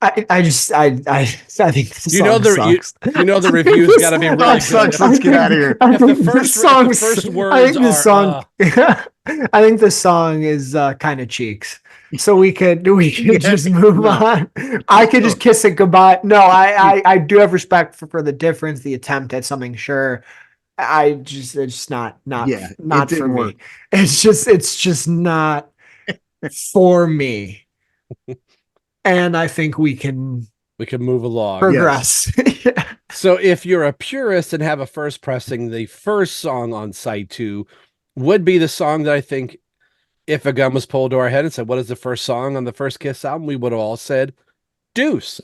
I think the song sucks. You know the reviews got to be really good. Sucks. Let's get out of here. If the first words I think the song, are I think the song is kind of cheeks. So we could Yeah, just move no, on. I could just kiss it goodbye. No, I do have respect for the difference, the attempt at something. Sure, it's just yeah, it not for didn't work. me. It's just not for me. And I think we can We can move along. progress. Yeah. So if you're a purist and have a first pressing, the first song on side 2 would be the song that I think if a gun was pulled to our head and said, what is the first song on the first Kiss album? We would have all said Deuce.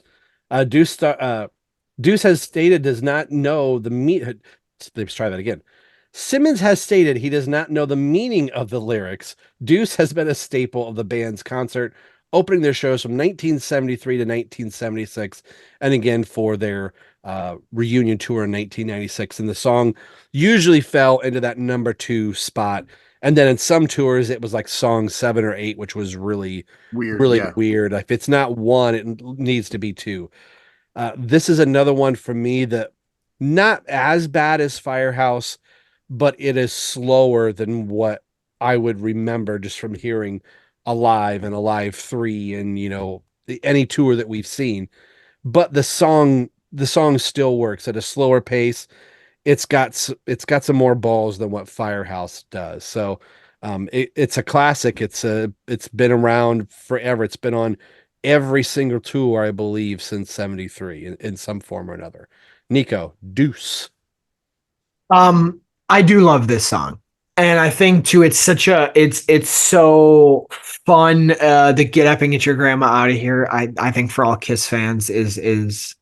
Deuce has stated does not know the Let's try that again. Simmons has stated he does not know the meaning of the lyrics. Deuce has been a staple of the band's concert, opening their shows from 1973 to 1976, and again for their reunion tour in 1996. And the song usually fell into that number 2 spot. And then in some tours, it was like song 7 or 8, which was really, Weird. really Yeah. weird. If it's not 1, it needs to be 2. This is another one for me that not as bad as Firehouse, but it is slower than what I would remember just from hearing Alive and Alive 3 and any tour that we've seen. But the song still works at a slower pace. It's got some more balls than what Firehouse does. So it's a classic. It's been around forever. It's been on every single tour, I believe, since 73 in some form or another. Nikko, Deuce. I do love this song. And I think too, it's so fun. The get up and get your grandma out of here. I think for all Kiss fans is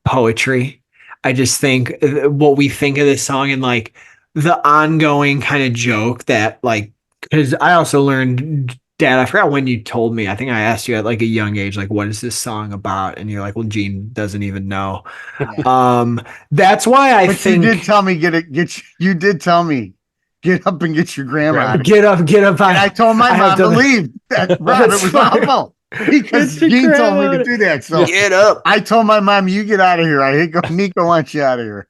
poetry. I just think what we think of this song and like the ongoing kind of joke that like, because I also learned, Dad, I forgot when you told me. I think I asked you at like a young age, like, what is this song about? And you're like, well, Gene doesn't even know. Yeah. That's why I But think you did tell me you did tell me get up and get your grandma out of here. get up. And I told my I mom have to done that. leave. Rob, it That's was fine. awful because Get your Gene told me grandma to do that. So get up. I told my mom, you get out of here. I hate Nico wants you out of here.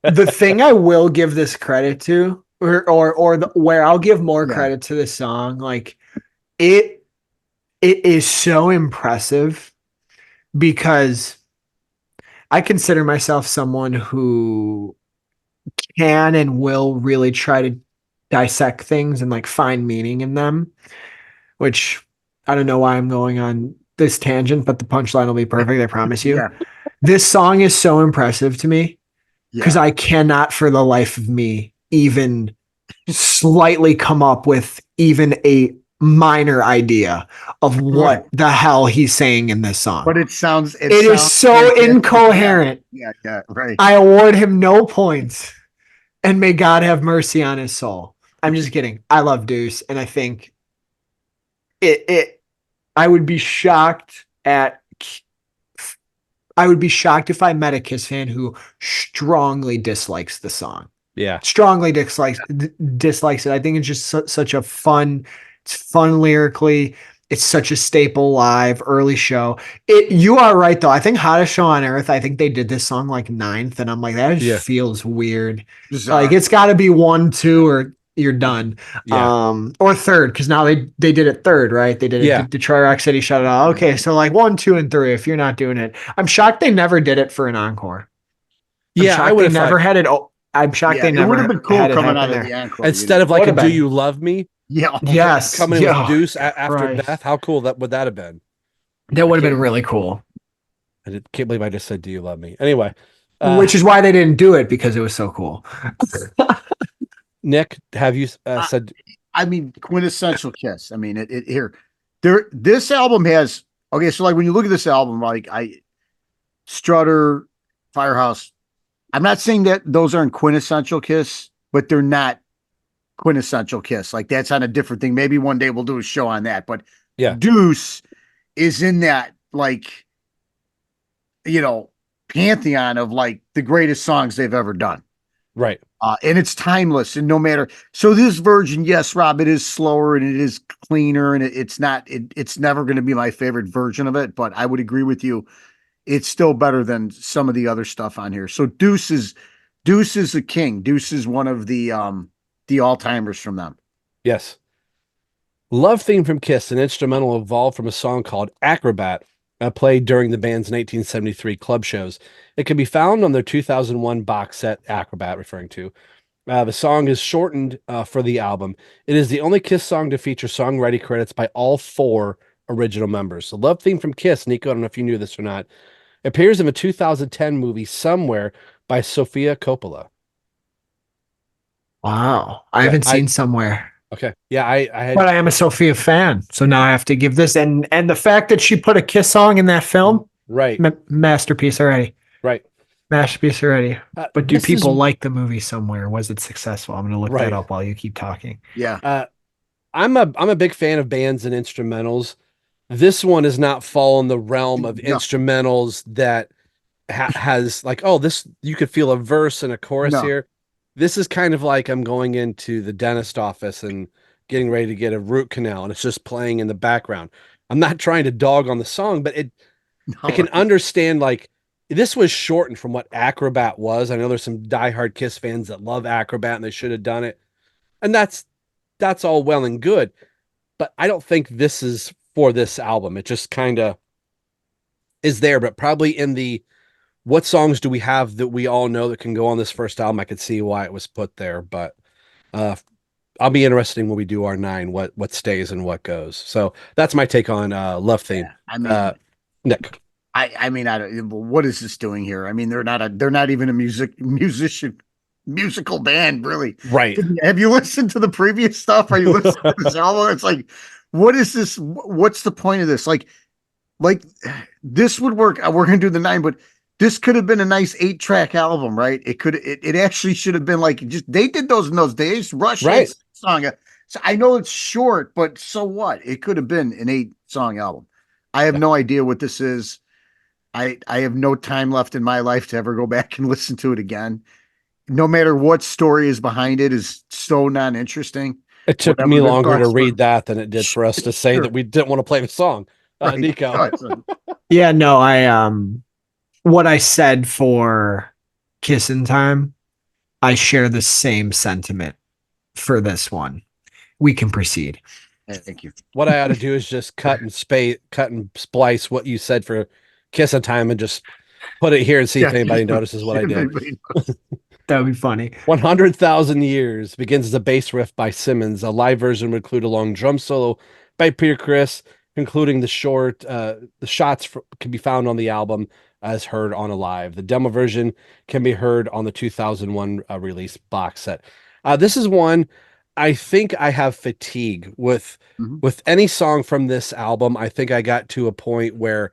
The thing I will give this credit to, where I'll give more Yeah. credit to the song, like it is so impressive because I consider myself someone who can and will really try to dissect things and like find meaning in them, which I don't know why I'm going on this tangent, but the punchline will be perfect. I promise you. Yeah. This song is so impressive to me because Yeah. I cannot for the life of me even slightly come up with even a minor idea of what the hell he's saying in this song. But it sounds so fantastic. incoherent. Yeah, right. I award him no points, and may God have mercy on his soul. I'm just kidding. I love Deuce, and I think I would be shocked if I met a Kiss fan who strongly dislikes the song. Yeah. Strongly dislikes it. I think it's just such a fun. It's fun lyrically. It's such a staple live early show. You are right though. I think Hottest Show on Earth. I think they did this song like 9th, and I'm like that just feels weird. Bizarre. Like it's got to be 1, 2, or you're done. Yeah. Or 3rd because now they did it 3rd, right? They did it. Detroit Rock City shut it off. Okay, so like 1, 2, and 3. If you're not doing it, I'm shocked they never did it for an encore. I would have never had it. I'm shocked they never. It would have been cool had it coming out happen of there. the encore. instead of like Would've Do been. You Love Me? Yeah. Yes. Coming in Yeah. with Deuce after Christ. Death. How cool would that have been? That would have been really cool. I can't believe I just said Do You Love Me? Anyway. Which is why they didn't do it because it was so cool. Nick, have you said I mean, quintessential Kiss. I mean, this album has, okay, so like when you look at this album, like Strutter, Firehouse, I'm not saying that those aren't quintessential Kiss, but they're not quintessential Kiss. Like that's on a different thing. Maybe one day we'll do a show on that, but Yeah. Deuce is in that, like, pantheon of like the greatest songs they've ever done. right? And it's timeless, and no matter. So this version, yes, Rob, it is slower and it is cleaner, and it's never going to be my favorite version of it. But I would agree with you, it's still better than some of the other stuff on here. So Deuce is the king. Deuce is one of the all timers from them. Yes. Love Theme from Kiss, an instrumental evolved from a song called Acrobat, played during the band's 1973 club shows. It can be found on their 2001 box set, Acrobat, referring to. The song is shortened for the album. It is the only Kiss song to feature songwriting credits by all four original members. The Love Theme from Kiss, Nico, I don't know if you knew this or not, appears in a 2010 movie Somewhere by Sofia Coppola. Wow. I Yeah, haven't seen Somewhere. Okay. Yeah, I had. But I am a Sophia fan, so now I have to give this. And the fact that she put a Kiss song in that film, Right. Masterpiece already. Right. Masterpiece already. But do This is- people like the movie Somewhere? Was it successful? I'm going to look Right. that up while you keep talking. Yeah. I'm a big fan of bands and instrumentals. This one is not fall in the realm of No. instrumentals that has like, oh, this you could feel a verse and a chorus No. here. This is kind of like I'm going into the dentist office and getting ready to get a root canal, and it's just playing in the background. I'm not trying to dog on the song, but I can understand like this was shortened from what Acrobat was. I know there's some diehard Kiss fans that love Acrobat and they should have done it. And that's all well and good. But I don't think this is for this album. It just kind of is there, but probably in the what songs do we have that we all know that can go on this first album? I could see why it was put there, but I'll be interested when we do our 9, what stays and what goes. So that's my take on Love Theme. Yeah, I mean, Nick. I mean, I don't. What is this doing here? I mean, they're not even a musical band, really. Right. Have you listened to the previous stuff? Are you listening to this album? It's like, what is this? What's the point of this? Like this would work. We're gonna do the 9, but this could have been a nice 8-track album, right? It actually should have been like just they did those in those days. Rush Right. song. So I know it's short, but so what? It could have been an 8-song album. I have no idea what this is. I have no time left in my life to ever go back and listen to it again. No matter what story is behind it is so non-interesting. It took Whatever me the longer to thoughts read were. that than it did for us to say Sure. that we didn't want to play the song. Right. Nico. Yeah, no, I what I said for Kissin' Time, I share the same sentiment for this one. We can proceed. Thank you. What I ought to do is just cut and splice what you said for Kiss of Time and just put it here and see if anybody notices what I did. That would be funny. 100,000 Years begins as a bass riff by Simmons. A live version would include a long drum solo by Peter Criss, concluding the shots can be found on the album as heard on Alive. The demo version can be heard on the 2001 release box set. This is one I think I have fatigue with any song from this album. I think I got to a point where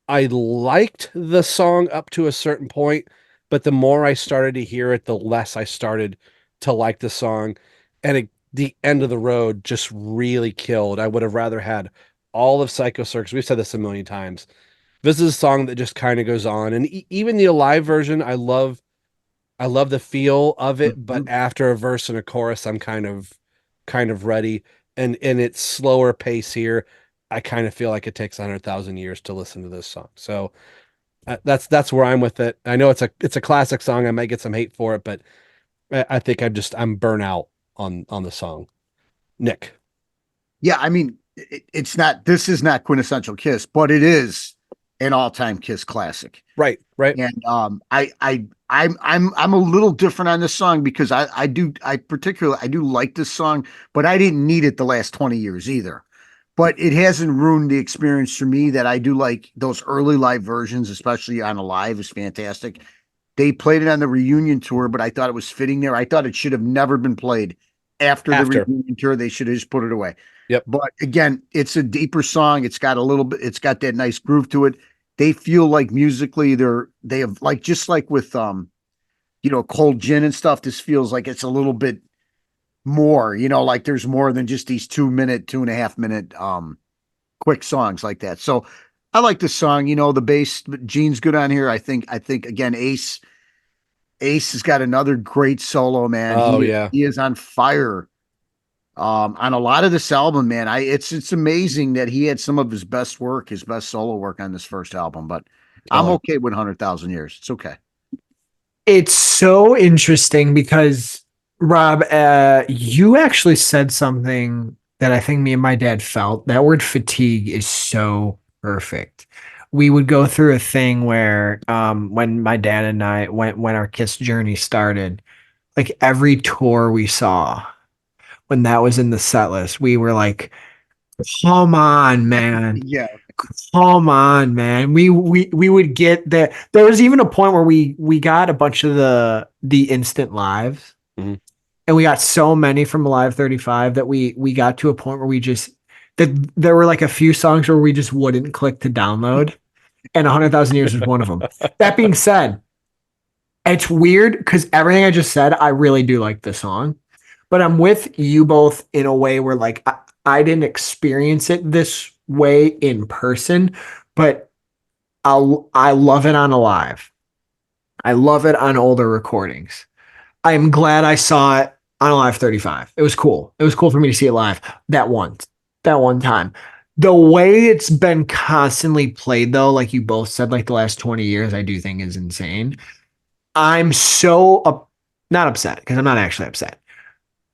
I liked the song up to a certain point, but the more I started to hear it, the less I started to like the song. And the end of the road just really killed. I would have rather had all of Psycho Circus. We've said this a million times. This is a song that just kind of goes on. And even the Alive version, I love the feel of it, but after a verse and a chorus, I'm kind of ready. And in its slower pace here, I kind of feel like it takes 100,000 years to listen to this song. So that's where I'm with it. I know it's a classic song. I might get some hate for it, but I think I'm burnt out on the song. Nick. Yeah, I mean, this is not quintessential Kiss, but it is an all-time Kiss classic. Right. And I'm a little different on this song because I do like this song, but I didn't need it the last 20 years either. But it hasn't ruined the experience for me that I do like those early live versions, especially on Alive is fantastic. They played it on the reunion tour, but I thought it was fitting there. I thought it should have never been played after the reunion tour. They should have just put it away. Yep. But again, it's a deeper song. It's got that nice groove to it. They feel like musically they have like, just like with, Cold Gin and stuff, this feels like it's a little bit more, like there's more than just these 2.5 minute, quick songs like that. So I like this song, the bass, Gene's good on here. I think again, Ace has got another great solo, man. Oh, He is on fire. On a lot of this album, man, it's amazing that he had some of his best solo work on this first album, but I'm okay with 100,000 Years. It's okay. It's so interesting because Rob, you actually said something that I think me and my dad felt. That word fatigue is so perfect. We would go through a thing where when my dad and I when our Kiss journey started, like every tour we saw, when that was in the set list, we were like, come on, man. Yeah. Come on, man. We would get that. There was even a point where we got a bunch of the instant lives. Mhm. And we got so many from Alive 35 that we got to a point where we just that there were like a few songs where we just wouldn't click to download, and 100,000 Years was one of them. That being said, it's weird because everything I just said, I really do like the song, but I'm with you both in a way where like I didn't experience it this way in person, but I love it on Alive. I love it on older recordings. I'm glad I saw it on Live 35. It was cool. It was cool for me to see it live that one time. The way it's been constantly played, though, like you both said, like the last 20 years, I do think is insane. I'm so not upset because I'm not actually upset.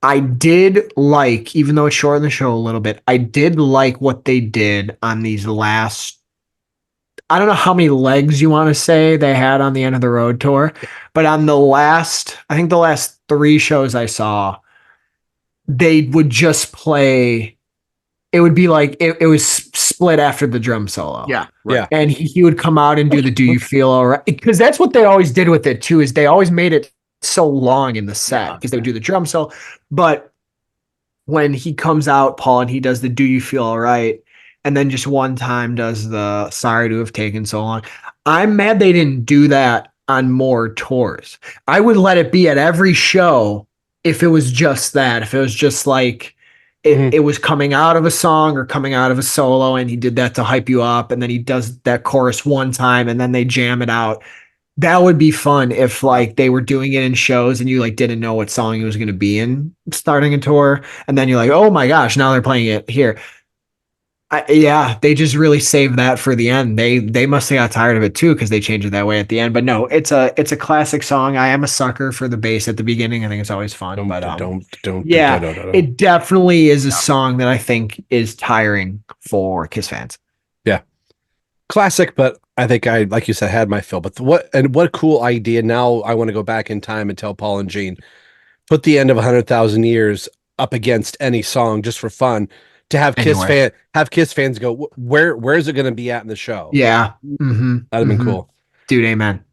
I did like, even though it shortened the show a little bit, I did like what they did on these last I don't know how many legs you want to say they had on the end of the road tour, but on the last, I think the last three shows I saw, they would just play. It would be like it was split after the drum solo. Yeah. Yeah. Right. And he would come out and do the "Do you feel all right?" Because that's what they always did with it too. Is they always made it so long in the set Yeah. because they would do the drum solo, but when he comes out, Paul, and he does the "Do you feel all right?" and then just one time does the "Sorry to have taken so long." I'm mad they didn't do that on more tours. I would let it be at every show if it was just that. If it was just like Mhm. it was coming out of a song or coming out of a solo, and he did that to hype you up, and then he does that chorus one time, and then they jam it out. That would be fun if like they were doing it in shows and you like didn't know what song he was going to be in starting a tour, and then you're like, oh my gosh, now they're playing it here. Yeah, they just really saved that for the end. They must have got tired of it too because they changed it that way at the end. But no, it's a classic song. I am a sucker for the bass at the beginning. I think it's always fun. But yeah, it definitely is a Yeah. song that I think is tiring for Kiss fans. Yeah. Classic, but I think I, like you said, had my fill. But what a cool idea. Now I want to go back in time and tell Paul and Gene, put the end of 100,000 years up against any song just for fun to have Anywhere. have Kiss fans go, where's it going to be at in the show? Yeah. Mm-hmm. That'd have been cool. Dude, amen.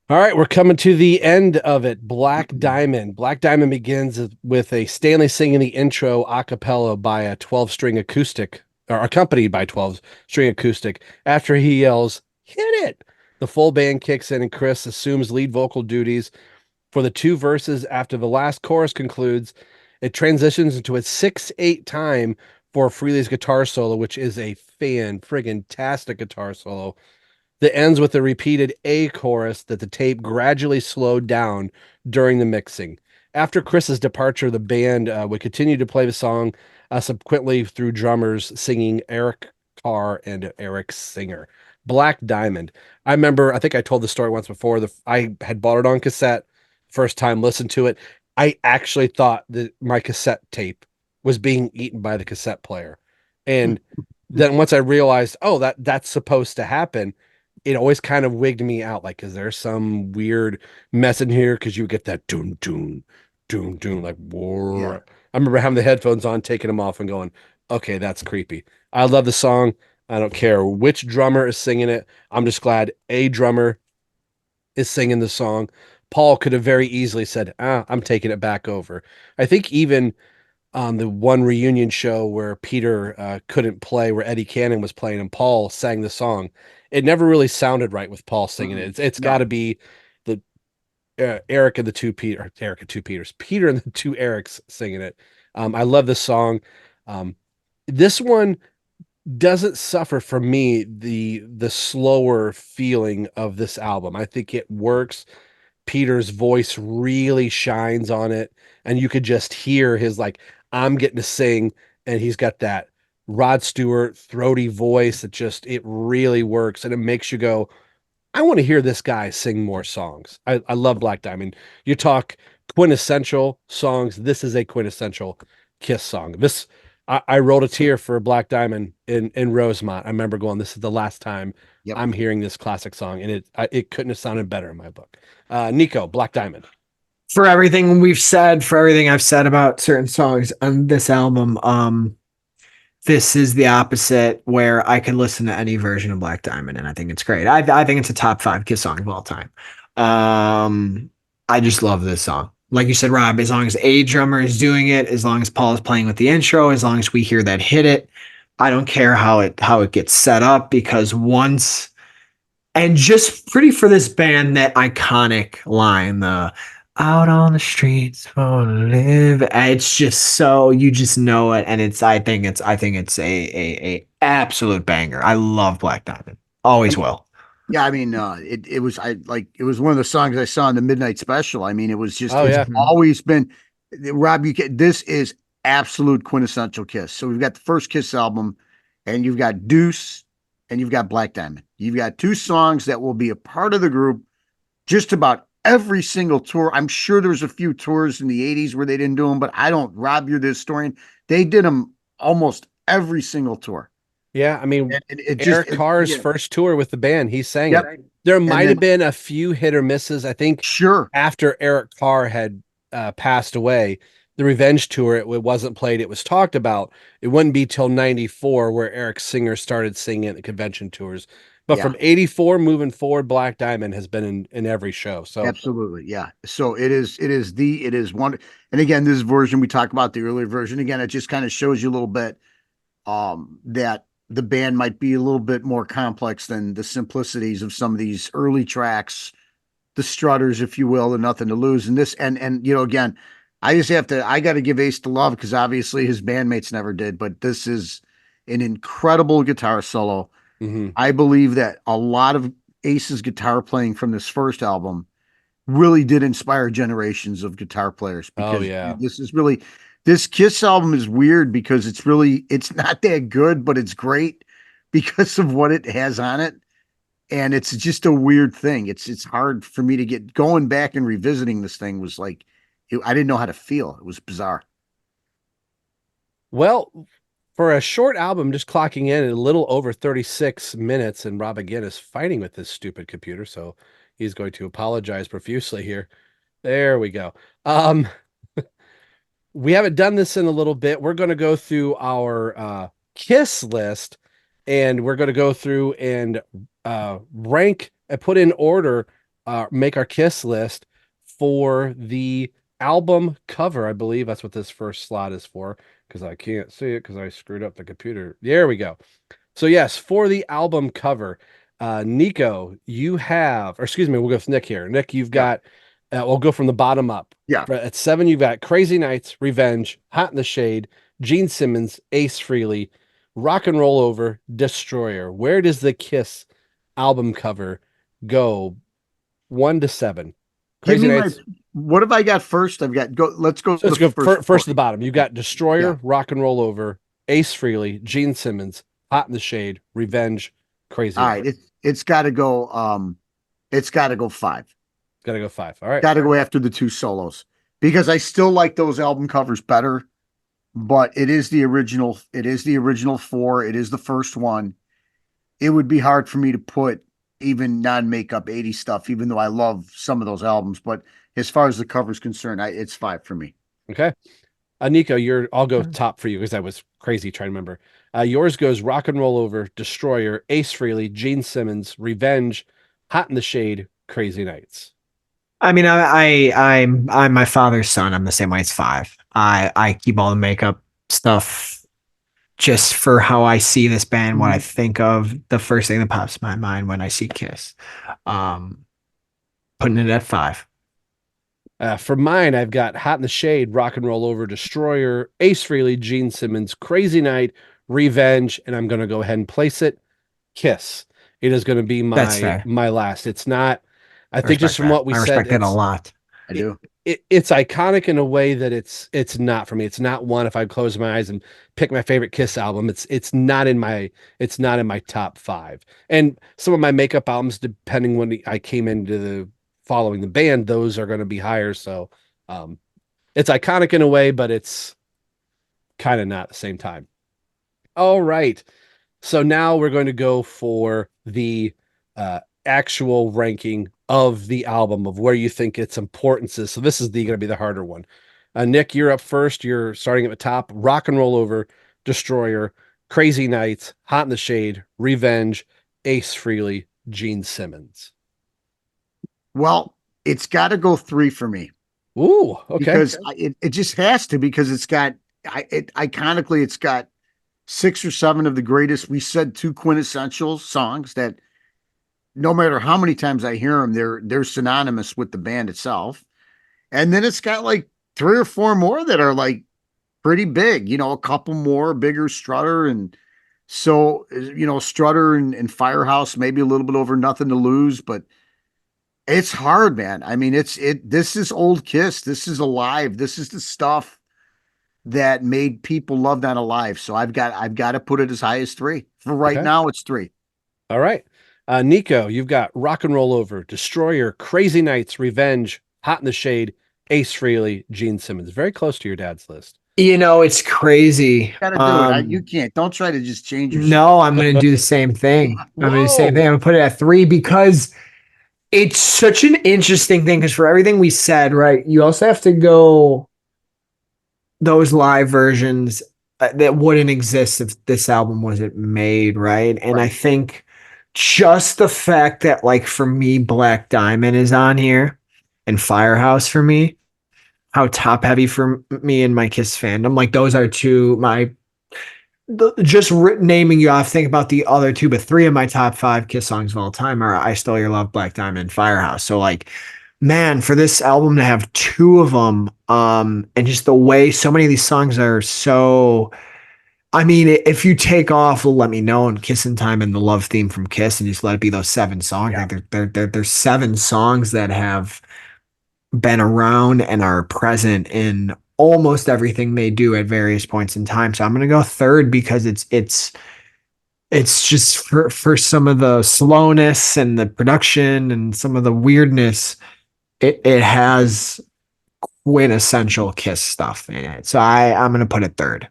All right, we're coming to the end of it. Black Diamond. Black Diamond begins with a Stanley singing the intro a cappella by a 12-string acoustic, or accompanied by 12-string acoustic. After he yells, "Hit it!" The full band kicks in and Chris assumes lead vocal duties for the two verses. After the last chorus concludes, it transitions into a 6/8 time for Frehley's guitar solo, which is a friggin-tastic guitar solo that ends with a repeated A chorus that the tape gradually slowed down during the mixing. After Chris's departure, the band would continue to play the song subsequently through drummers singing Eric Carr and Eric Singer. Black Diamond. I remember, I think I told the story once before. I had bought it on cassette, first time listened to it. I actually thought that my cassette tape was being eaten by the cassette player. And then once I realized, oh, that's supposed to happen, it always kind of wigged me out. Like, is there some weird mess in here? Because you get that doom, doom, doom, doom, like, whoa. Yeah. I remember having the headphones on, taking them off and going, okay, that's creepy. I love the song. I don't care which drummer is singing it. I'm just glad a drummer is singing the song. Paul could have very easily said, I'm taking it back over. I think even on the one reunion show where Peter couldn't play, where Eddie Cannon was playing and Paul sang the song, it never really sounded right with Paul singing it. It's No. got to be the Eric and the two Peter, Eric and two Peters, Peter and the two Erics singing it. I love this song. This one doesn't suffer from me the slower feeling of this album. I think it works. Peter's voice really shines on it, and you could just hear his like, I'm getting to sing, and he's got that Rod Stewart throaty voice that just it really works, and it makes you go, I want to hear this guy sing more songs. I love Black Diamond. You talk quintessential songs, this is a quintessential Kiss song. This I rolled a tear for Black Diamond in Rosemont. I remember going, this is the last time Yep. I'm hearing this classic song, and it couldn't have sounded better in my book. Nikko, Black Diamond. For everything we've said, for everything I've said about certain songs on this album, this is the opposite, where I can listen to any version of Black Diamond and I think it's great. I think it's a top 5 Kiss song of all time. I just love this song. Like you said, Rob, as long as a drummer is doing it, as long as Paul is playing with the intro, as long as we hear that hit it, I don't care how it gets set up, because once, and just pretty for this band, that iconic line, the out on the streets for to live. It's just so, you just know it, and I think it's a absolute banger. I love Black Diamond. Always will. Yeah, I mean, it was it was one of the songs I saw in the Midnight Special. I mean, it was just it's always been, Rob. This is absolute quintessential Kiss. So we've got the first Kiss album, and you've got Deuce, and you've got Black Diamond. You've got 2 songs that will be a part of the group just about every single tour. I'm sure there's a few tours in the 80s where they didn't do them, but I don't. Rob, you're the historian. They did them almost every single tour. Yeah, I mean, Eric Carr's first tour with the band, he sang Yep. it. There might have been a few hit or misses. I think Sure. after Eric Carr had passed away, the Revenge tour, it wasn't played. It was talked about. It wouldn't be till 94 where Eric Singer started singing at the convention tours. But from 84 moving forward, Black Diamond has been in every show. So absolutely. Yeah. So it is one. And again, this version, we talk about the earlier version. Again, it just kind of shows you a little bit that the band might be a little bit more complex than the simplicities of some of these early tracks, the Strutters, if you will, the Nothing to Lose. And this, and again, I got to give Ace the love, because obviously his bandmates never did, but this is an incredible guitar solo. I believe that a lot of Ace's guitar playing from this first album really did inspire generations of guitar players, because this Kiss album is weird, because it's not that good, but it's great because of what it has on it. And it's just a weird thing. It's hard for me to get going back and revisiting this thing. Was like, I didn't know how to feel. It was bizarre. Well, for a short album, just clocking in at a little over 36 minutes, and Rob again is fighting with this stupid computer, so he's going to apologize profusely here. There we go. We haven't done this in a little bit. We're going to go through our Kiss list, and we're going to go through and rank and put in order, make our Kiss list for the album cover. I believe that's what this first slot is for, because I can't see it because I screwed up the computer. There we go. So yes, for the album cover, Nikko, you have, or excuse me, we'll go with Nick here. Nick, you've got, we'll go from the bottom up. Yeah. At 7, you've got Crazy Nights, Revenge, Hot in the Shade, Gene Simmons, Ace Frehley, Rock and Roll Over, Destroyer. Where does the Kiss album cover go? 1 to 7. Crazy Nights. What have I got first? Let's go. So let's go first to the bottom. You got Destroyer, Rock and Roll Over, Ace Frehley, Gene Simmons, Hot in the Shade, Revenge, Crazy. All right, it's got to go. It's got to go 5. Got to go 5. All right. Got to go after the 2 solos, because I still like those album covers better. But it is the original. It is the original 4. It is the first one. It would be hard for me to put even non-makeup 80 stuff, even though I love some of those albums. But as far as the cover is concerned, it's 5 for me. Okay. Nikko, I'll go top for you, because I was crazy trying to remember. Yours goes Rock and Roll Over, Destroyer, Ace Frehley, Gene Simmons, Revenge, Hot in the Shade, Crazy Nights. I mean, I'm my father's son. I'm the same way. It's 5. I keep all the makeup stuff just for how I see this band, what I think of, the first thing that pops in my mind when I see Kiss. Putting it at 5. For mine, I've got Hot in the Shade, Rock and Roll Over, Destroyer, Ace Frehley, Gene Simmons, Crazy Night, Revenge, and I'm going to go ahead and place it. Kiss. It is going to be my last. It's not. I think just from what we said, I respect it a lot. I do. It's iconic in a way that it's not for me. It's not one. If I close my eyes and pick my favorite Kiss album, it's not in my top 5. And some of my makeup albums, depending when I came into following the band, those are going to be higher. So It's iconic in a way, but it's kind of not at the same time. All right. So now we're going to go for the actual ranking of the album, of where you think its importance is. So this is going to be the harder one. Nick, you're up first. You're starting at the top. Rock and Roll Over, Destroyer, Crazy Nights, Hot in the Shade, Revenge, Ace Frehley, Gene Simmons. Well, it's got to go 3 for me. Ooh, okay. Because it just has to, because it's got iconically, it's got 6 or 7 of the greatest. We said 2 quintessential songs that no matter how many times I hear them, they're synonymous with the band itself. And then it's got like 3 or 4 more that are like pretty big, a couple more bigger. Strutter, and so, Strutter and Firehouse, maybe a little bit over Nothing to Lose, but it's hard, man. I mean, this is old Kiss. This is Alive. This is the stuff that made people love that Alive. So I've got to put it as high as 3. For right now, it's 3. All right. Nikko, you've got Rock and Roll Over, Destroyer, Crazy Nights, Revenge, Hot in the Shade, Ace Frehley, Gene Simmons. Very close to your dad's list. It's crazy. Gotta do it. You can't. Don't try to just change your. No, I'm going to do the same thing. I'm going to do the same thing. I'm going to put it at 3 because it's such an interesting thing. Because for everything we said, right, you also have to go those live versions that wouldn't exist if this album wasn't made, right? And I think just the fact that, like, for me, Black Diamond is on here and Firehouse for me, how top heavy for me and my Kiss fandom, like those are 2 naming you off, think about the other 2, but 3 of my top 5 Kiss songs of all time are I Stole Your Love, Black Diamond, and Firehouse. So like, man, for this album to have 2 of them, and just the way so many of these songs are so, I mean, if you take off Let Me Know and Kissin' Time and the love theme from Kiss and just let it be those 7 songs, like there's 7 songs that have been around and are present in almost everything they do at various points in time. So I'm going to go 3rd because it's just for some of the slowness and the production and some of the weirdness, it has quintessential Kiss stuff in it. So I'm going to put it 3rd.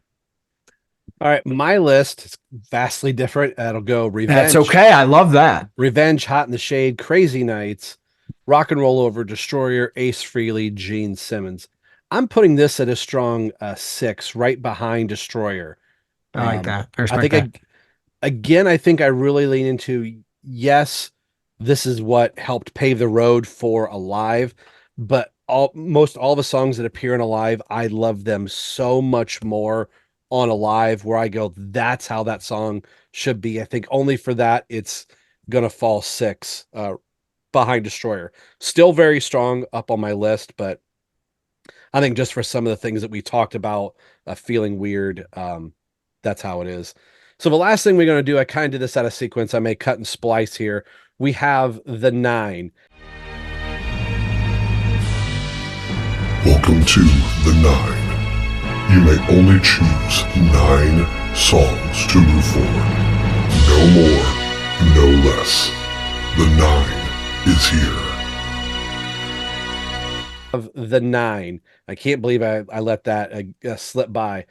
All right, my list is vastly different. That'll go Revenge. That's okay. I love that. Revenge, Hot in the Shade, Crazy Nights, Rock and Roll Over, Destroyer, Ace Frehley, Gene Simmons. I'm putting this at a strong 6, right behind Destroyer. I like that. I think I think I really lean into, yes, this is what helped pave the road for Alive, but almost all the songs that appear in Alive, I love them so much more on Alive, where I go, that's how that song should be. I think only for that, it's going to fall 6 behind Destroyer. Still very strong up on my list, but I think just for some of the things that we talked about, feeling weird, that's how it is. So the last thing we're going to do, I kind of did this out of sequence. I may cut and splice here. We have the 9. Welcome to the 9. You may only choose 9 songs to move forward. No more, no less. The 9 is here. Of the 9. I can't believe I let that slip by.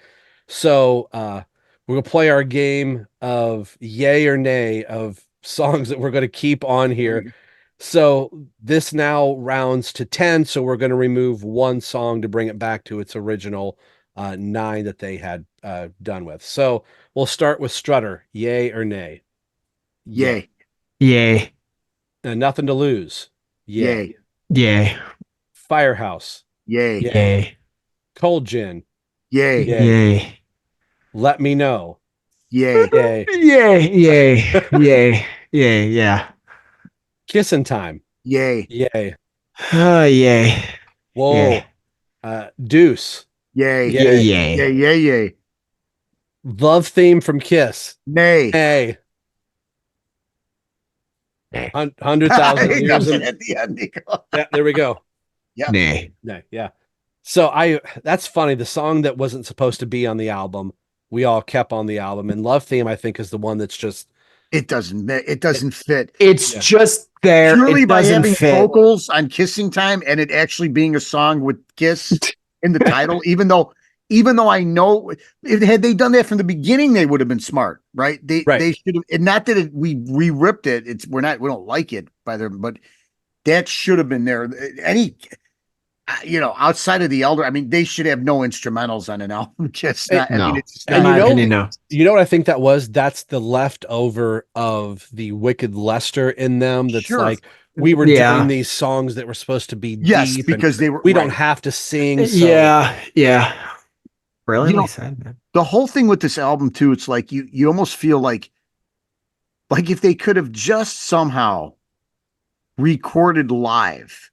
So we're going to play our game of yay or nay of songs that we're going to keep on here. So this now rounds to 10. So we're going to remove 1 song to bring it back to its original 9 that they had done with. So we'll start with Strutter. Yay or nay? Yay. Yay. Nothing to Lose. Yay. Yay. Firehouse. Yay. Yay. Cold Gin. Yay. Yay. Let Me Know. Yay. Yay. Yay. Yay. Yay. Yay. Yeah. Kissin' Time. Yay. Yay. Yay. Whoa. Deuce. Yay. Yay. Yay. Yay. Yay. Yay. Love Theme from Kiss. Nay. Nay. Nay. 100,000 years. At the end, Nico. Yeah, there we go. Yeah. Nay. Nay. Yeah. So that's funny. The song that wasn't supposed to be on the album, we all kept on the album. And Love Theme, I think, is the one that's just It doesn't fit. It's just there. purely It by doesn't having fit. vocals on Kissing Time and it actually being a song with Kiss in the title, even though I know if had they done that from the beginning, they would have been smart, right? They should have, and not that we re-ripped it. We don't like it by them, but that should have been there. Any outside of the Elder, I mean, they should have no instrumentals on an album. Just not. No. I mean, it's just In not. my opinion, no. You know what I think that was? That's the leftover of the Wicked Lester in them. That's Sure. like we were Yeah. doing these songs that were supposed to be Yes, deep, because and they were. we don't right. have to sing. So. Yeah. Brilliantly said, man. The whole thing with this album too, it's like you almost feel like if they could have just somehow recorded live,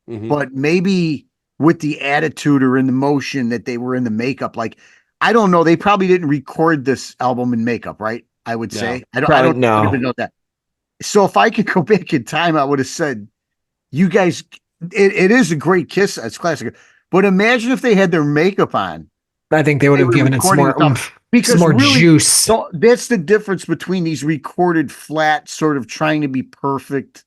but maybe with the attitude or in the motion that they were in the makeup, like I don't know, they probably didn't record this album in makeup, right? I would say. I don't even know that. So if I could go back in time, I would have said, you guys, it is a great Kiss, it's classic. But imagine if they had their makeup on. I think they would have given it some more oomph, because some more really, juice. So that's the difference between these recorded flat, sort of trying to be perfect.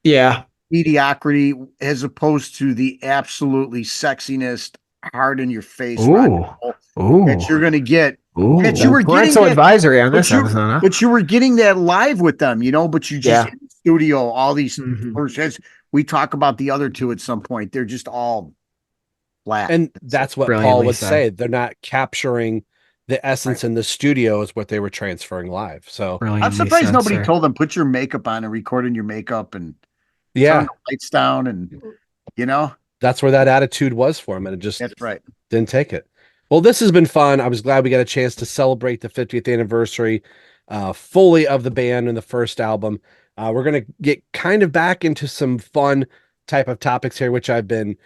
Yeah. Mediocrity as opposed to the absolutely sexiness, hard in your face that you're going to get. That you were getting parental advisory on this episode, huh? But you were getting that live with them, but you just in the studio, all these versions. We talk about the other two at some point. They're just all flat. And that's what Paul would say. They're not capturing the essence in the studio is what they were transferring live. So I'm surprised nobody told them, put your makeup on and record in your makeup and turn the lights down and that's where that attitude was for him, and it just didn't take it. Well, this has been fun. I was glad we got a chance to celebrate the 50th anniversary fully of the band and the first album. We're going to get kind of back into some fun type of topics here, which I've been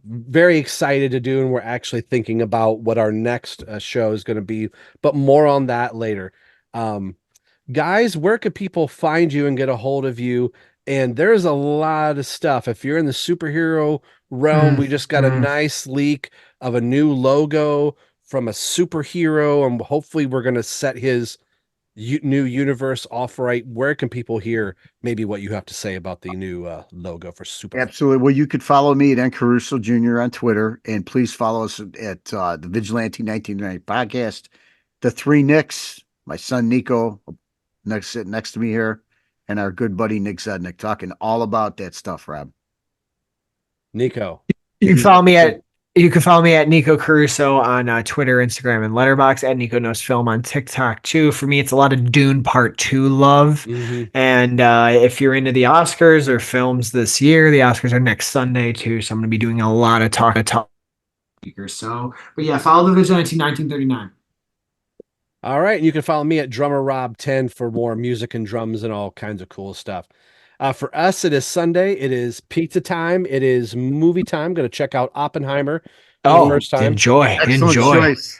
very excited to do, and we're actually thinking about what our next show is going to be, but more on that later. Guys, where could people find you and get a hold of you? And there's a lot of stuff. If you're in the superhero realm, we just got a nice leak of a new logo from a superhero, and hopefully we're going to set his new universe off right. Where can people hear maybe what you have to say about the new logo for Super? Absolutely. Well, you could follow me at N. Caruso Jr. on Twitter, and please follow us at the Vigilante 1990 podcast. The three Nicks, my son Nikko, sitting next to me here, and our good buddy Nick Zednick, talking all about that stuff, Rob. Nico. You can follow me at Nikko Caruso on Twitter, Instagram, and Letterboxd, at Nico Knows Film on TikTok too. For me, it's a lot of Dune Part 2 love. And if you're into the Oscars or films this year, the Oscars are next Sunday too. So I'm going to be doing a lot of talk or so. But yeah, follow the Vigilante 1939. All right. You can follow me at Drummer Rob 10 for more music and drums and all kinds of cool stuff. For us, it is Sunday. It is pizza time. It is movie time. Going to check out Oppenheimer for the first time. Enjoy. Choice.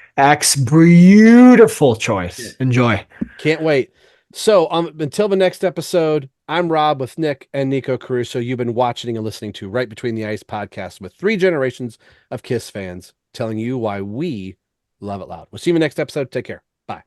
Beautiful choice. Enjoy. Can't wait. So until the next episode, I'm Rob with Nick and Nikko Caruso. You've been watching and listening to Right Between the Ice podcast with 3 generations of Kiss fans telling you why we love it loud. We'll see you in the next episode. Take care. Bye.